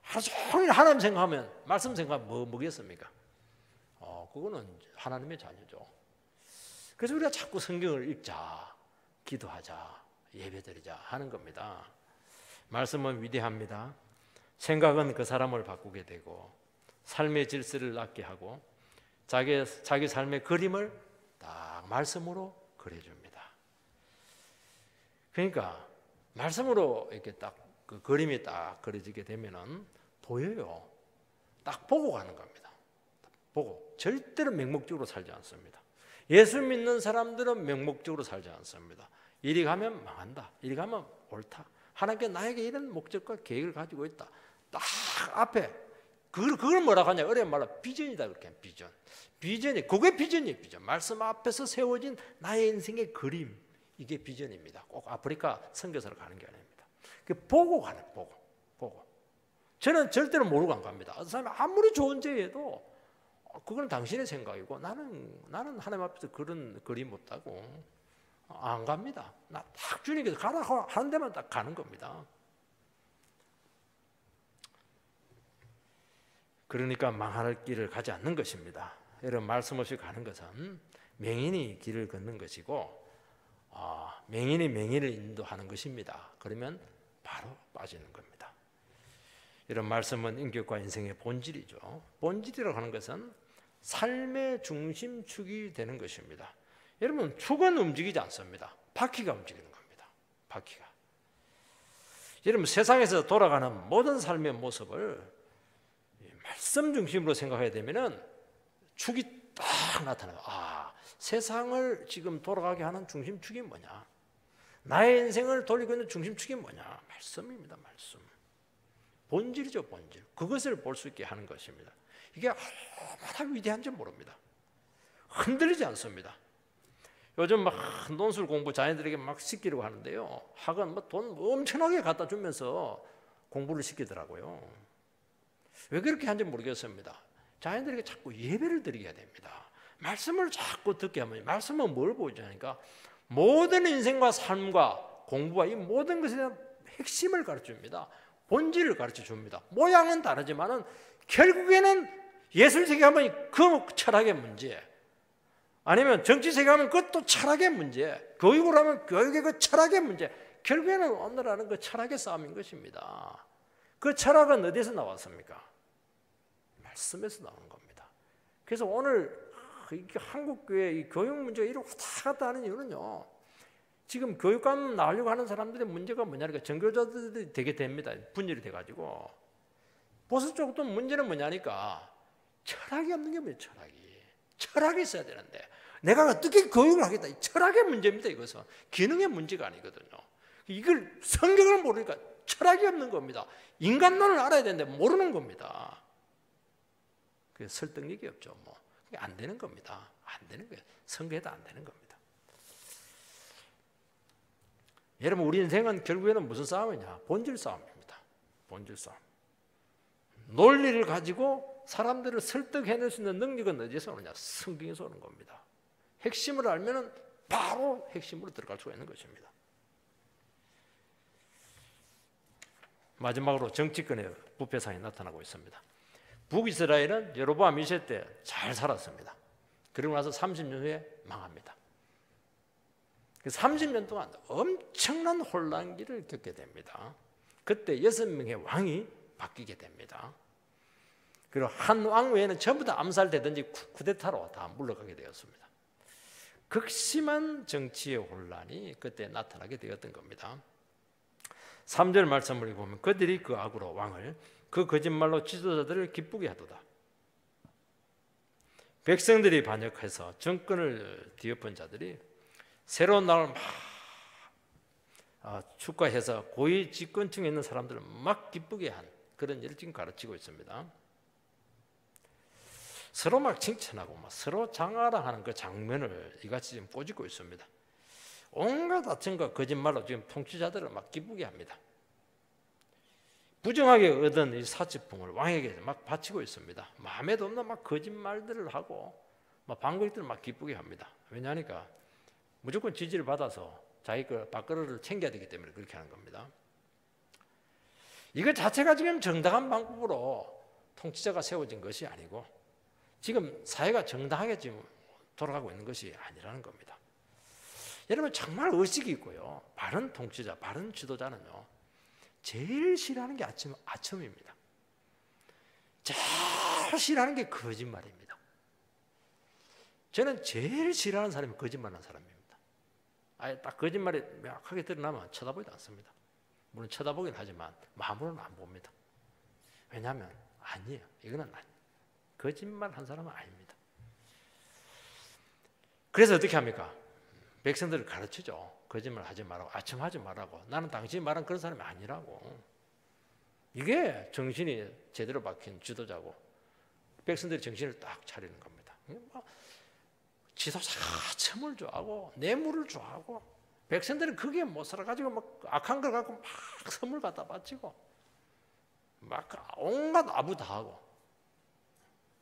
[SPEAKER 1] 하루 종일 하나님 생각하면 말씀 생각하면 뭐겠습니까? 그거는 하나님의 자녀죠. 그래서 우리가 자꾸 성경을 읽자. 기도하자, 예배드리자 하는 겁니다. 말씀은 위대합니다. 생각은 그 사람을 바꾸게 되고 삶의 질서를 낳게 하고 자기 삶의 그림을 딱 말씀으로 그려줍니다. 그러니까 말씀으로 이렇게 딱 그 그림이 딱 그려지게 되면은 보여요. 딱 보고 가는 겁니다. 보고 절대로 맹목적으로 살지 않습니다. 예수 믿는 사람들은 맹목적으로 살지 않습니다. 이리 가면 망한다. 이리 가면 옳다. 하나님께 나에게 이런 목적과 계획을 가지고 있다. 딱 앞에 그걸 뭐라고 하냐? 어려운 말로 비전이다 그렇게 비전. 비전이 그게 비전이에요. 비전. 말씀 앞에서 세워진 나의 인생의 그림. 이게 비전입니다. 꼭 아프리카 선교사로 가는 게 아닙니다. 보고 가는 보고. 저는 절대로 모르고 안 갑니다. 그 사람이 아무리 좋은 죄에도 그건 당신의 생각이고 나는 하나님 앞에서 그런 그림 못 따고 안 갑니다. 나 딱 주님께서 가라 하는 데만 딱 가는 겁니다. 그러니까 망할 길을 가지 않는 것입니다. 여러분 말씀 없이 가는 것은 맹인이 길을 걷는 것이고 맹인이 맹인을 인도하는 것입니다. 그러면 바로 빠지는 겁니다. 이런 말씀은 인격과 인생의 본질이죠. 본질이라고 하는 것은 삶의 중심축이 되는 것입니다. 여러분 축은 움직이지 않습니다. 바퀴가 움직이는 겁니다. 바퀴가. 여러분 세상에서 돌아가는 모든 삶의 모습을 말씀 중심으로 생각해야 되면은 축이 딱 나타나요. 세상을 지금 돌아가게 하는 중심축이 뭐냐? 나의 인생을 돌리고 있는 중심축이 뭐냐? 말씀입니다. 말씀. 본질이죠, 본질. 그것을 볼 수 있게 하는 것입니다. 이게 얼마나 위대한지 모릅니다. 흔들리지 않습니다. 요즘 막 논술 공부 자녀들에게 막 시키려고 하는데요. 학원 돈 엄청나게 갖다 주면서 공부를 시키더라고요. 왜 그렇게 하는지 모르겠습니다. 자녀들에게 자꾸 예배를 드리게 해야 됩니다. 말씀을 자꾸 듣게 하면 말씀은 뭘 보여주니까 모든 인생과 삶과 공부와 이 모든 것에 대한 핵심을 가르쳐줍니다. 본질을 가르쳐줍니다. 모양은 다르지만은 결국에는 예술세계 하면 그 철학의 문제, 아니면 정치세계 하면 그것도 철학의 문제, 교육을 하면 교육의 그 철학의 문제, 결국에는 오늘날은 그 철학의 싸움인 것입니다. 그 철학은 어디서 나왔습니까? 말씀에서 나오는 겁니다. 그래서 오늘 한국교회 이 교육 문제가 이렇게 왔다 갔다 하는 이유는요, 지금 교육관 나오려고 하는 사람들의 문제가 뭐냐니까 정교조들이 되게 됩니다. 분열이 돼가지고 보수 쪽도 문제는 뭐냐니까 철학이 없는 게 뭐예요. 철학이 있어야 되는데 내가 어떻게 교육을 하겠다, 이 철학의 문제입니다. 이것은 기능의 문제가 아니거든요. 이걸 성경을 모르니까 철학이 없는 겁니다. 인간론을 알아야 되는데 모르는 겁니다. 그 설득력이 없죠. 안 되는 겁니다. 안 되는 거예요. 성경에도 안 되는 겁니다. 여러분 우리 인생은 결국에는 무슨 싸움이냐? 본질 싸움입니다. 본질 싸움. 논리를 가지고 사람들을 설득해낼 수 있는 능력은 어디서 오느냐? 성경에서 오는 겁니다. 핵심을 알면은 바로 핵심으로 들어갈 수가 있는 것입니다. 마지막으로 정치권의 부패상이 나타나고 있습니다. 북이스라엘은 여로보암 2세 때 잘 살았습니다. 그리고 나서 30년 후에 망합니다. 30년 동안 엄청난 혼란기를 겪게 됩니다. 그때 6명의 왕이 바뀌게 됩니다. 그리고 한 왕 외에는 전부 다 암살되든지 쿠데타로 다 물러가게 되었습니다. 극심한 정치의 혼란이 그때 나타나게 되었던 겁니다. 3절 말씀을 보면 그들이 그 악으로 왕을 그 거짓말로 지도자들을 기쁘게 하도다. 백성들이 반역해서 정권을 뒤엎은 자들이 새로운 날을 막 축하해서 고위 집권층에 있는 사람들을 막 기쁘게 한 그런 일을 지금 가르치고 있습니다. 서로 막 칭찬하고 막 서로 장하라하는 그 장면을 이같이 지금 꼬집고 있습니다. 온갖 아첨과 거짓말로 지금 통치자들을 막 기쁘게 합니다. 부정하게 얻은 이 사치품을 왕에게 막 바치고 있습니다. 마음에도 없는 막 거짓말들을 하고 막 방글들을 막 기쁘게 합니다. 왜냐하니까 무조건 지지를 받아서 자기 그 밥그릇을 챙겨야 되기 때문에 그렇게 하는 겁니다. 이거 자체가 지금 정당한 방법으로 통치자가 세워진 것이 아니고 지금 사회가 정당하게 지금 돌아가고 있는 것이 아니라는 겁니다. 여러분 정말 의식이 있고요. 바른 통치자, 바른 지도자는요. 제일 싫어하는 게 아첨입니다. 제일 싫어하는 게 거짓말입니다. 저는 제일 싫어하는 사람이 거짓말하는 사람입니다. 아예 딱 거짓말이 명확하게 드러나면 쳐다보지도 않습니다. 물론 쳐다보긴 하지만 마음으로는 안 봅니다. 왜냐하면 아니에요. 이거는 아니에요. 거짓말 한 사람은 아닙니다. 그래서 어떻게 합니까? 백성들을 가르치죠. 거짓말 하지 말라고, 아첨하지 말라고. 나는 당신이 말한 그런 사람이 아니라고. 이게 정신이 제대로 박힌 지도자고 백성들이 정신을 딱 차리는 겁니다. 지도자가 아첨을 좋아하고 뇌물을 좋아하고 백성들은 그게 못 살아가지고 막 악한 걸 갖고 막 선물 갖다 바치고 막 온갖 아부 다 하고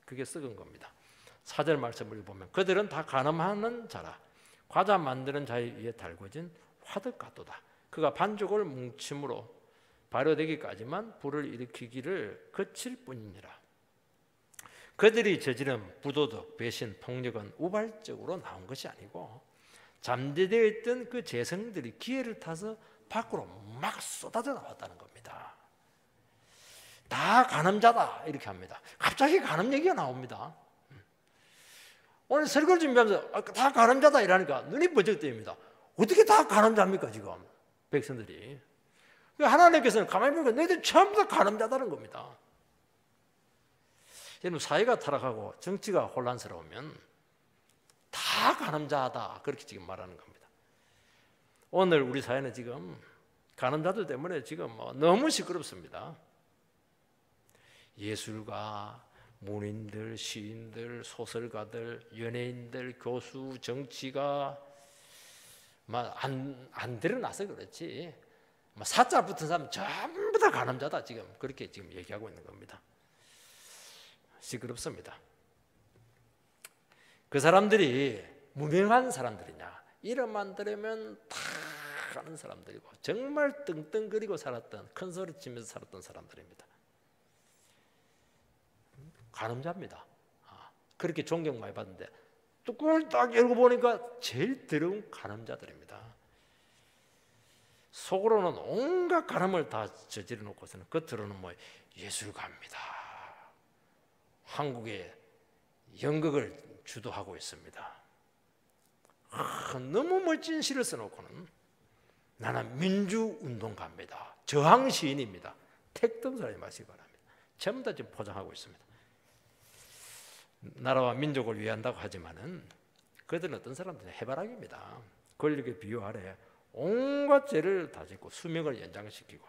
[SPEAKER 1] 그게 썩은 겁니다. 4절 말씀을 보면 그들은 다 간음하는 자라 과자 만드는 자의 위에 달궈진 화덕 같도다. 그가 반죽을 뭉침으로 발효되기까지만 불을 일으키기를 거칠 뿐이니라. 그들이 저지른 부도덕, 배신, 폭력은 우발적으로 나온 것이 아니고 잠재되어 있던 그 재성들이 기회를 타서 밖으로 막 쏟아져 나왔다는 겁니다. 다 간음자다 이렇게 합니다. 갑자기 간음 얘기가 나옵니다. 오늘 설교를 준비하면서 다 간음자다 이러니까 눈이 번쩍 뜨입니다. 어떻게 다 간음자입니까 지금 백성들이. 하나님께서는 가만히 보니까 너희들 전부 다 간음자다는 겁니다. 여러분 사회가 타락하고 정치가 혼란스러우면 다 간음자다 그렇게 지금 말하는 겁니다. 오늘 우리 사회는 지금 간음자들 때문에 지금 너무 시끄럽습니다. 예술가, 문인들, 시인들, 소설가들, 연예인들, 교수, 정치가 안 드러나서 그렇지 사자 붙은 사람 전부 다 간음자다 지금 그렇게 지금 얘기하고 있는 겁니다. 시끄럽습니다. 그 사람들이 무명한 사람들이냐 이름만 들으면 다 아는 사람들이고 정말 떵떵거리고 살았던 큰 소리 치면서 살았던 사람들입니다. 간음자입니다. 그렇게 존경 많이 받는데 뚜껑을 딱 열고 보니까 제일 더러운 간음자들입니다. 속으로는 온갖 간음을 다 저지르 놓고서는 겉으로는 뭐 예술가입니다. 한국의 연극을 주도하고 있습니다. 너무 멋진 시를 써놓고는 나는 민주운동가입니다. 저항시인입니다. 택동사람이 마시기 바랍니다. 전부 다 지금 포장하고 있습니다. 나라와 민족을 위한다고 하지만은 그들은 어떤 사람들은 해바라기입니다. 권력의 비유 아래 온갖 죄를 다 짓고 수명을 연장시키고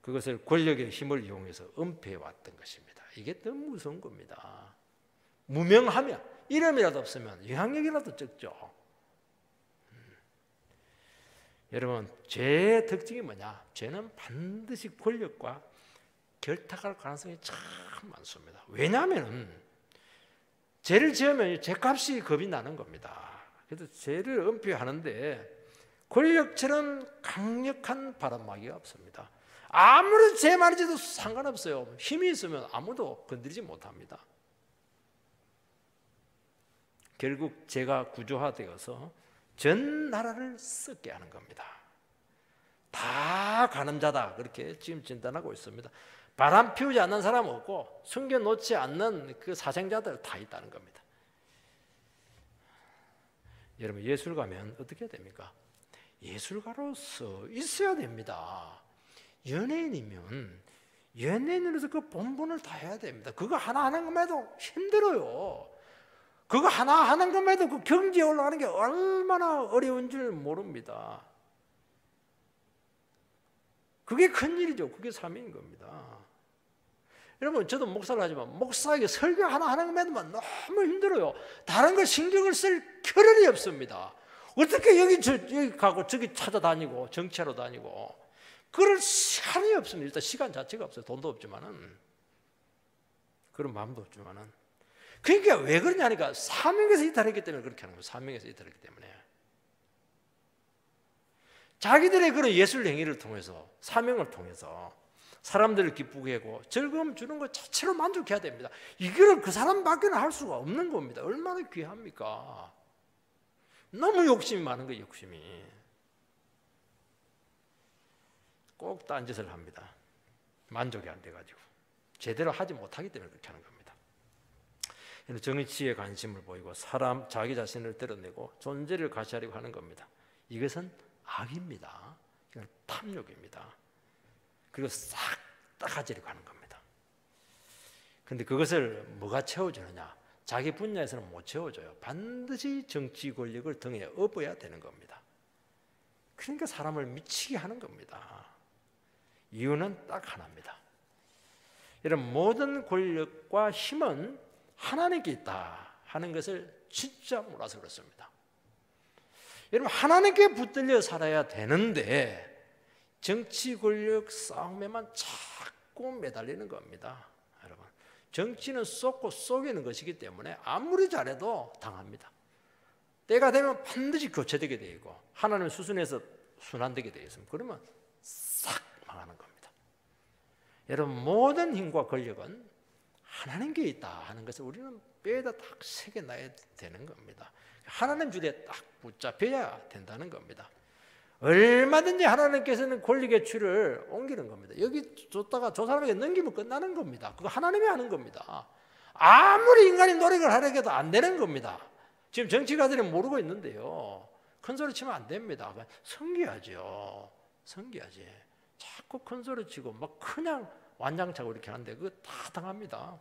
[SPEAKER 1] 그것을 권력의 힘을 이용해서 은폐해 왔던 것입니다. 이게 더 무서운 겁니다. 무명하면 이름이라도 없으면 영향력이라도 적죠. 여러분 죄의 특징이 뭐냐? 죄는 반드시 권력과 결탁할 가능성이 참 많습니다. 왜냐하면 죄를 지으면 죄값이 겁이 나는 겁니다. 그래서 죄를 은폐하는데 권력처럼 강력한 바람막이가 없습니다. 아무리 죄 많이 지도 상관없어요. 힘이 있으면 아무도 건드리지 못합니다. 결국 죄가 구조화되어서 전 나라를 썩게 하는 겁니다. 다 간음자다 그렇게 지금 진단하고 있습니다. 바람 피우지 않는 사람 없고 숨겨놓지 않는 그 사생자들 다 있다는 겁니다. 여러분 예술가면 어떻게 해야 됩니까? 예술가로서 있어야 됩니다. 연예인이면 연예인으로서 그 본분을 다 해야 됩니다. 그거 하나 하는 것만 해도 힘들어요. 그거 하나 하는 것만 해도 그 경지에 올라가는 게 얼마나 어려운 줄 모릅니다. 그게 큰일이죠. 그게 사명인 겁니다. 여러분 저도 목사를 하지만 목사에게 설교 하나 하는 것만 너무 힘들어요. 다른 거 신경을 쓸 겨를이 없습니다. 어떻게 여기 가고 저기 찾아다니고 정치하러 다니고 그럴 시간이 없습니다. 일단 시간 자체가 없어요. 돈도 없지만은 그런 마음도 없지만은 그러니까 왜 그러냐니까 사명에서 이탈했기 때문에 그렇게 하는 거예요. 사명에서 이탈했기 때문에 자기들의 그런 예술 행위를 통해서 사명을 통해서 사람들을 기쁘게 하고 즐거움 주는 것 자체로 만족해야 됩니다. 이거를 그 사람밖에는 할 수가 없는 겁니다. 얼마나 귀합니까? 너무 욕심이 많은 거예요. 욕심이. 꼭 딴짓을 합니다. 만족이 안 돼가지고 제대로 하지 못하기 때문에 그렇게 하는 겁니다. 정치에 관심을 보이고 사람 자기 자신을 드러내고 존재를 과시하려고 하는 겁니다. 이것은 악입니다. 이건 탐욕입니다. 그리고 싹 다 가지려고 하는 겁니다. 그런데 그것을 뭐가 채워주느냐? 자기 분야에서는 못 채워줘요. 반드시 정치 권력을 등에 업어야 되는 겁니다. 그러니까 사람을 미치게 하는 겁니다. 이유는 딱 하나입니다. 이런 모든 권력과 힘은 하나님께 있다 하는 것을 진짜 몰라서 그렇습니다. 여러분, 하나님께 붙들려 살아야 되는데 정치 권력 싸움에만 자꾸 매달리는 겁니다. 여러분, 정치는 쏟고 쏘기는 것이기 때문에 아무리 잘해도 당합니다. 때가 되면 반드시 교체되게 되어 있고 하나님의 수순에서 순환되게 되어 있습니다. 그러면 싹 망하는 겁니다. 여러분, 모든 힘과 권력은 하나님께 있다 하는 것을 우리는 뼈에다 딱 새겨놔야 되는 겁니다. 하나님 줄에 딱 붙잡혀야 된다는 겁니다. 얼마든지 하나님께서는 권력의 추를 옮기는 겁니다. 여기 줬다가 저 사람에게 넘기면 끝나는 겁니다. 그거 하나님이 하는 겁니다. 아무리 인간이 노력을 하려고 해도 안 되는 겁니다. 지금 정치가들이 모르고 있는데요. 큰 소리 치면 안 됩니다. 섬겨야죠. 섬겨야지. 자꾸 큰 소리 치고 막 그냥 완장차고 이렇게 하는데 그거 다 당합니다.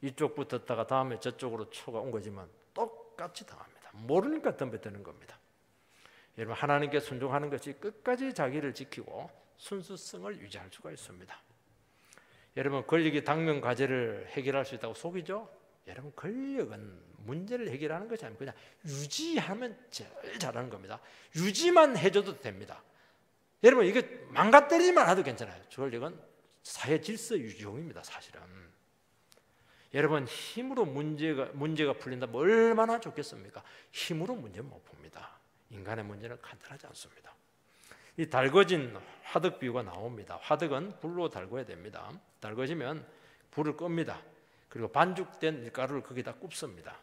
[SPEAKER 1] 이쪽 붙었다가 다음에 저쪽으로 초가 온 거지만 똑같이 당합니다. 모르니까 덤벼드는 겁니다. 여러분, 하나님께 순종하는 것이 끝까지 자기를 지키고 순수성을 유지할 수가 있습니다. 여러분, 권력이 당면 과제를 해결할 수 있다고 속이죠? 여러분, 권력은 문제를 해결하는 것이 아니고 그냥 유지하면 제일 잘하는 겁니다. 유지만 해줘도 됩니다. 여러분, 이거 망가뜨리지만 해도 괜찮아요. 권력은 사회 질서 유지용입니다. 사실은. 여러분, 힘으로 문제가 풀린다면 얼마나 좋겠습니까? 힘으로 문제는 못 풉니다. 인간의 문제는 간단하지 않습니다. 이 달궈진 화덕 비유가 나옵니다. 화덕은 불로 달궈야 됩니다. 달궈지면 불을 끕니다. 그리고 반죽된 밀가루를 거기다 굽습니다.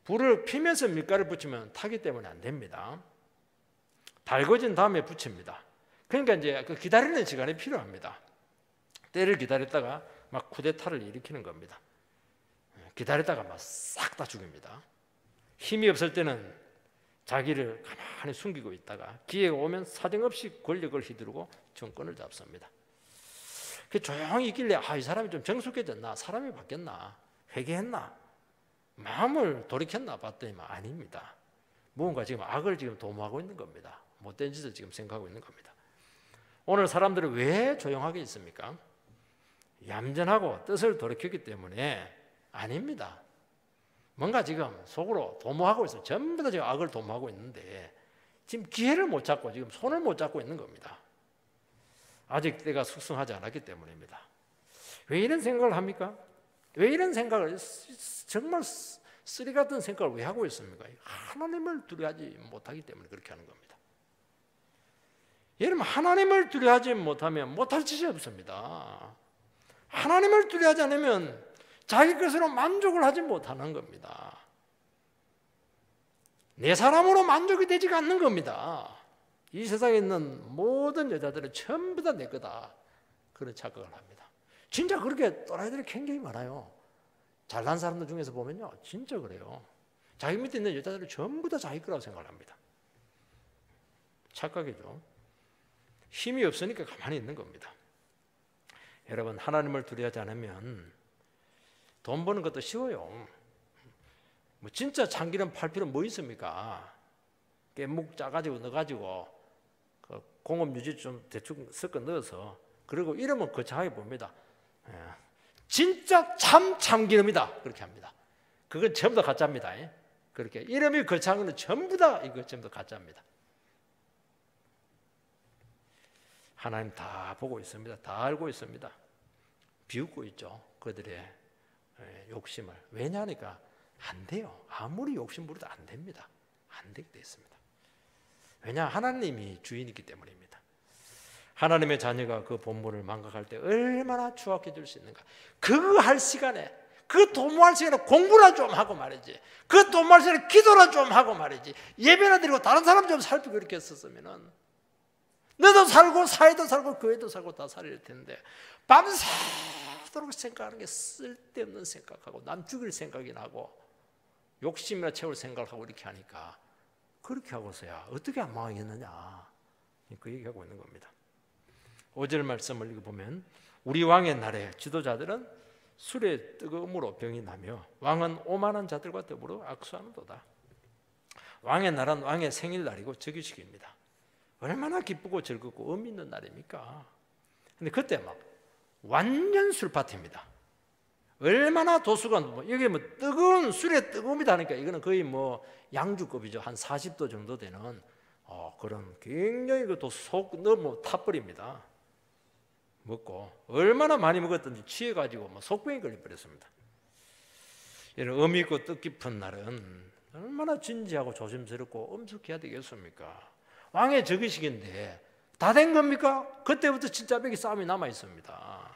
[SPEAKER 1] 불을 피면서 밀가루를 붙이면 타기 때문에 안 됩니다. 달궈진 다음에 붙입니다. 그러니까 이제 그 기다리는 시간이 필요합니다. 때를 기다렸다가 막 쿠데타를 일으키는 겁니다. 기다렸다가 막 싹 다 죽입니다. 힘이 없을 때는 자기를 가만히 숨기고 있다가 기회가 오면 사정없이 권력을 휘두르고 정권을 잡습니다. 조용히 있길래 이 사람이 좀 정숙해졌나? 사람이 바뀌었나? 회개했나? 마음을 돌이켰나? 봤더니 아닙니다. 무언가 지금 악을 지금 도모하고 있는 겁니다. 못된 짓을 지금 생각하고 있는 겁니다. 오늘 사람들은 왜 조용하게 있습니까? 얌전하고 뜻을 돌이켰기 때문에 아닙니다. 뭔가 지금 속으로 도모하고 있어요. 전부 다 지금 악을 도모하고 있는데 지금 기회를 못 잡고 지금 손을 못 잡고 있는 겁니다. 아직 때가 숙성하지 않았기 때문입니다. 왜 이런 생각을 합니까? 왜 이런 생각을 정말 쓰리 같은 생각을 왜 하고 있습니까? 하나님을 두려워하지 못하기 때문에 그렇게 하는 겁니다. 여러분, 하나님을 두려워하지 못하면 못할 짓이 없습니다. 하나님을 두려워하지 않으면 자기 것으로 만족을 하지 못하는 겁니다. 내 사람으로 만족이 되지가 않는 겁니다. 이 세상에 있는 모든 여자들은 전부 다 내 거다, 그런 착각을 합니다. 진짜 그렇게 또라이들이 굉장히 많아요. 잘난 사람들 중에서 보면요, 진짜 그래요. 자기 밑에 있는 여자들은 전부 다 자기 거라고 생각을 합니다. 착각이죠. 힘이 없으니까 가만히 있는 겁니다. 여러분, 하나님을 두려워하지 않으면 돈 버는 것도 쉬워요. 뭐 진짜 참기름 팔 필요 뭐 있습니까? 깻묵 짜가지고 넣어가지고 그 공업 유지 좀 대충 섞어 넣어서, 그리고 이러면 거창하게 봅니다. 진짜 참기름이다, 그렇게 합니다. 그건 전부 다 가짜입니다. 그렇게 이름이 거창한 건 전부 다 이거 전부 다 가짜입니다. 하나님 다 보고 있습니다. 다 알고 있습니다. 비웃고 있죠, 그들의 욕심을. 왜냐하니까 안 돼요. 아무리 욕심 부려도 안 됩니다. 안 되게 돼 있습니다. 왜냐, 하나님이 주인이기 때문입니다. 하나님의 자녀가 그 본분을 망각할 때 얼마나 추악해 줄 수 있는가. 그거 할 시간에, 그 도모할 시간에 공부나 좀 하고 말이지. 그 도모할 시간에 기도나 좀 하고 말이지. 예배나 드리고 다른 사람 좀 살피고 이렇게 했었으면은 너도 살고 사회도 살고 교회도 살고 다 살릴 텐데 밤새도록 생각하는 게 쓸데없는 생각하고 남 죽일 생각이 나고 욕심이나 채울 생각하고 이렇게 하니까 그렇게 하고서야 어떻게 안 망하겠느냐 그 얘기하고 있는 겁니다. 5절 말씀을 읽어보면 우리 왕의 날에 지도자들은 술의 뜨거움으로 병이 나며 왕은 오만한 자들과 더불어 악수하는도다. 왕의 날은 왕의 생일날이고 즉위식입니다. 얼마나 기쁘고 즐겁고 의미 있는 날입니까? 근데 그때 막 완전 술 파티입니다. 얼마나 도수가 여기 뭐 뜨거운 술의 뜨거움이다 하니까 이거는 거의 뭐 양주급이죠. 한 40도 정도 되는 그런 굉장히 그 속 너무 타버립니다. 먹고 얼마나 많이 먹었던지 취해가지고 뭐 속병이 걸려버렸습니다. 이런 의미 있고 뜻깊은 날은 얼마나 진지하고 조심스럽고 엄숙해야 되겠습니까? 왕의 즉위식인데 다 된 겁니까? 그때부터 진짜 벽에 싸움이 남아 있습니다.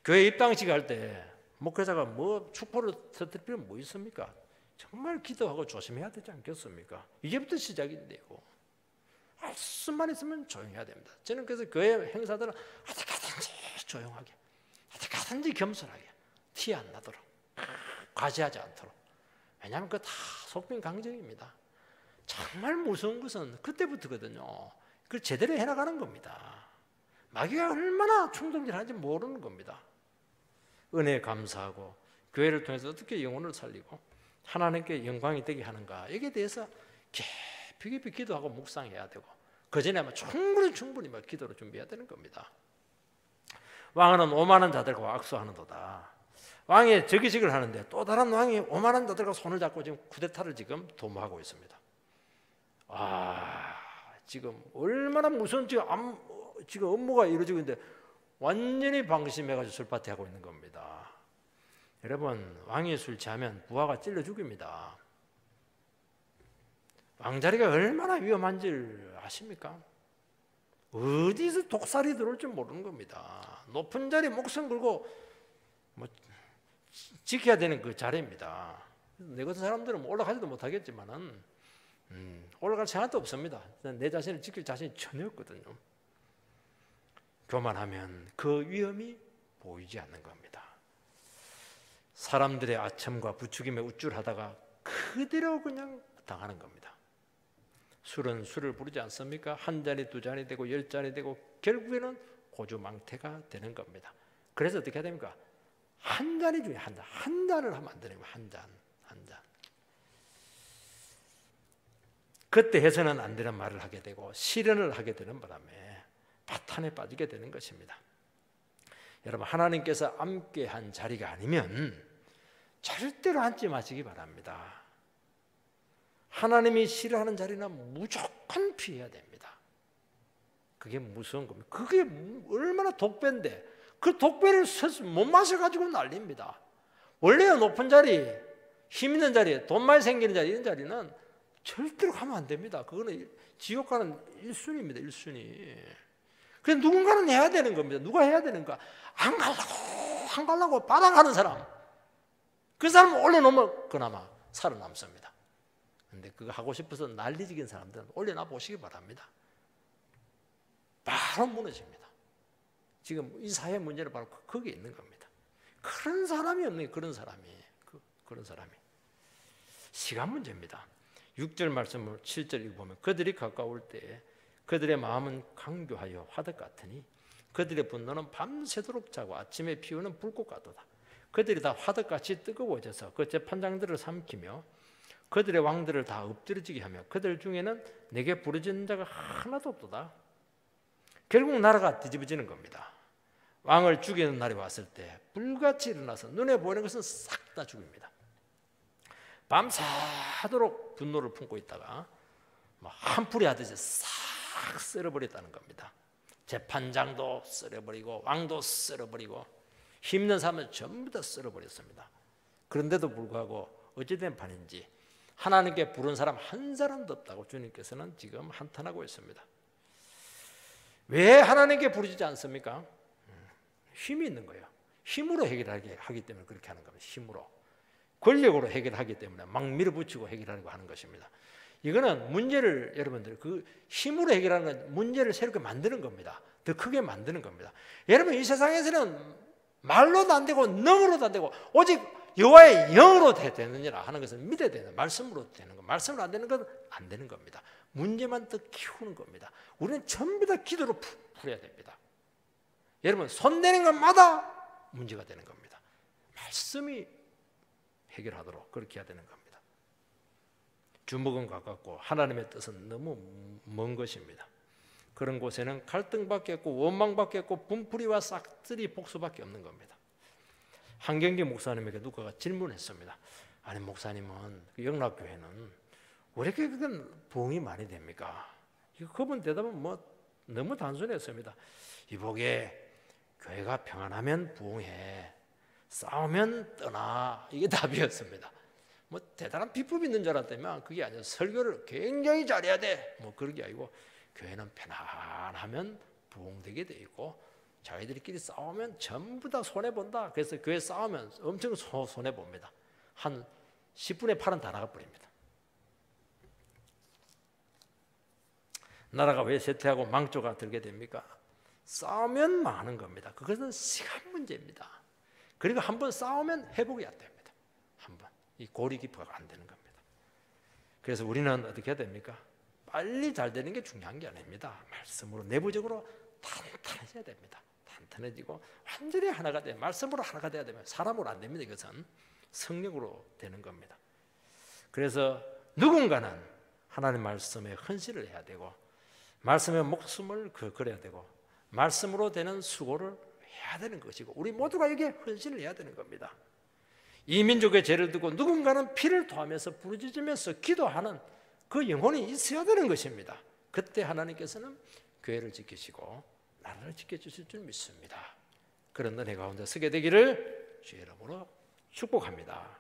[SPEAKER 1] 교회 입당식 할 때 목회자가 뭐 축포를 터뜨릴 필요는 뭐 있습니까? 정말 기도하고 조심해야 되지 않겠습니까? 이제부터 시작인데요. 할 수만 있으면 조용해야 됩니다. 저는 그래서 교회 행사들은 어떻게든지 조용하게, 어떻게든지 겸손하게, 티 안 나도록, 과시하지 않도록. 왜냐하면 그거 다 속빈 강정입니다. 정말 무서운 것은 그때부터거든요. 그걸 제대로 해나가는 겁니다. 마귀가 얼마나 충동질하는지 모르는 겁니다. 은혜에 감사하고 교회를 통해서 어떻게 영혼을 살리고 하나님께 영광이 되게 하는가 여기에 대해서 깊이 기도하고 묵상해야 되고 그 전에 아마 충분히 막 기도로 준비해야 되는 겁니다. 왕은 오만한 자들과 악수하는도다. 왕이 즉위식을 하는데 또 다른 왕이 오만한 자들과 손을 잡고 지금 쿠데타를 지금 도모하고 있습니다. 지금 얼마나 무서운 지금 업무가 이루어지고 있는데 완전히 방심해가지고 술파티 하고 있는 겁니다. 여러분 왕이 술 취하면 부하가 찔러 죽입니다. 왕자리가 얼마나 위험한지를 아십니까? 어디서 독살이 들어올 줄 모르는 겁니다. 높은 자리 목숨 걸고 뭐 지켜야 되는 그 자리입니다. 내 같은 사람들은 뭐 올라가지도 못하겠지만은 올라갈 생각도 없습니다. 내 자신을 지킬 자신이 전혀 없거든요. 교만하면 그 위험이 보이지 않는 겁니다. 사람들의 아첨과 부추김에 우쭐하다가 그대로 그냥 당하는 겁니다. 술은 술을 부르지 않습니까? 한 잔이 두 잔이 되고 10잔이 되고 결국에는 고주망태가 되는 겁니다. 그래서 어떻게 해야 됩니까? 한 잔이 중에 한 잔을 하면 안 되는 거예요. 한 잔. 그때 해서는 안 되는 말을 하게 되고 실현을 하게 되는 바람에 파탄에 빠지게 되는 것입니다. 여러분 하나님께서 앉게 한 자리가 아니면 절대로 앉지 마시기 바랍니다. 하나님이 싫어하는 자리는 무조건 피해야 됩니다. 그게 무서운 겁니다. 그게 얼마나 독배인데 그 독배를 못 마셔가지고 난립니다. 원래 높은 자리, 힘 있는 자리, 돈 많이 생기는 자리 이런 자리는 절대로 가면 안 됩니다. 그거는 지옥 가는 1순위입니다. 1순위. 그래서 누군가는 해야 되는 겁니다. 누가 해야 되는가? 안 가려고 받아가는 사람. 그 사람은 올려놓으면 그나마 살아남습니다. 근데 그거 하고 싶어서 난리지긴 사람들은 올려놔 보시기 바랍니다. 바로 무너집니다. 지금 이 사회 문제는 바로 거기에 있는 겁니다. 그런 사람이 없네. 그런 사람이. 시간 문제입니다. 6절 말씀을 7절 읽어보면 그들이 가까울 때 그들의 마음은 강교하여 화덕 같으니 그들의 분노는 밤새도록 자고 아침에 피우는 불꽃 같도다. 그들이 다 화덕같이 뜨거워져서 그 재판장들을 삼키며 그들의 왕들을 다 엎드려지게 하며 그들 중에는 내게 부르짖는 자가 하나도 없도다. 결국 나라가 뒤집어지는 겁니다. 왕을 죽이는 날이 왔을 때 불같이 일어나서 눈에 보이는 것은 싹 다 죽입니다. 밤새도록 분노를 품고 있다가 한풀이 하듯이 싹 쓸어버렸다는 겁니다. 재판장도 쓸어버리고 왕도 쓸어버리고 힘있는 사람은 전부 다 쓸어버렸습니다. 그런데도 불구하고 어찌된 판인지 하나님께 부른 사람 한 사람도 없다고 주님께서는 지금 한탄하고 있습니다. 왜 하나님께 부르지 않습니까? 힘이 있는 거예요. 힘으로 해결하게 하기 때문에 그렇게 하는 겁니다. 힘으로. 권력으로 해결하기 때문에 막 밀어붙이고 해결하려고 하는 것입니다. 이거는 문제를 여러분들 그 힘으로 해결하는 건 문제를 새롭게 만드는 겁니다. 더 크게 만드는 겁니다. 여러분 이 세상에서는 말로도 안 되고 능으로도 안 되고 오직 여호와의 영으로 되느니라 하는 것은 믿어야 되는 말씀으로 되는 거. 말씀으로 안 되는 건 안 되는 겁니다. 문제만 더 키우는 겁니다. 우리는 전부 다 기도로 풀어야 됩니다. 여러분 손대는 것마다 문제가 되는 겁니다. 말씀이 해결하도록 그렇게 해야 되는 겁니다. 주먹은 가깝고 하나님의 뜻은 너무 먼 것입니다. 그런 곳에는 갈등밖에 없고 원망밖에 없고 분풀이와 싹쓸이 복수밖에 없는 겁니다. 한경기 목사님에게 누가 질문했습니다. 아니 목사님은 영락교회는 왜 이렇게 부흥이 많이 됩니까? 그분 대답은 너무 단순했습니다. 이보게 교회가 평안하면 부흥해, 싸우면 떠나. 이게 답이었습니다. 대단한 비법이 있는 줄 알았다면 그게 아니라 설교를 굉장히 잘해야 돼. 그런 게 아니고 교회는 편안하면 부흥되게 돼 있고 자기들끼리 싸우면 전부 다 손해본다. 그래서 교회 싸우면 엄청 손해봅니다. 한 10분의 8은 다 나가버립니다. 나라가 왜 쇠퇴하고 망조가 들게 됩니까? 싸우면 망하는 겁니다. 그것은 시간 문제입니다. 그리고 한번 싸우면 회복이 안 됩니다. 한번 이 고리 기포가 안 되는 겁니다. 그래서 우리는 어떻게 해야 됩니까? 빨리 잘 되는 게 중요한 게 아닙니다. 말씀으로 내부적으로 탄탄해져야 됩니다. 탄탄해지고 완전히 하나가 돼. 말씀으로 하나가 돼야 되면 사람으로 안 됩니다. 이것은 성령으로 되는 겁니다. 그래서 누군가는 하나님 말씀에 헌신을 해야 되고 말씀의 목숨을 걸어야 되고 말씀으로 되는 수고를 해야 되는 것이고 우리 모두가 여기에 헌신을 해야 되는 겁니다. 이 민족의 죄를 두고 누군가는 피를 토하면서 부르짖으면서 기도하는 그 영혼이 있어야 되는 것입니다. 그때 하나님께서는 교회를 지키시고 나라를 지켜주실 줄 믿습니다. 그런 은혜 가운데 서게 되기를 주의 이름으로 축복합니다.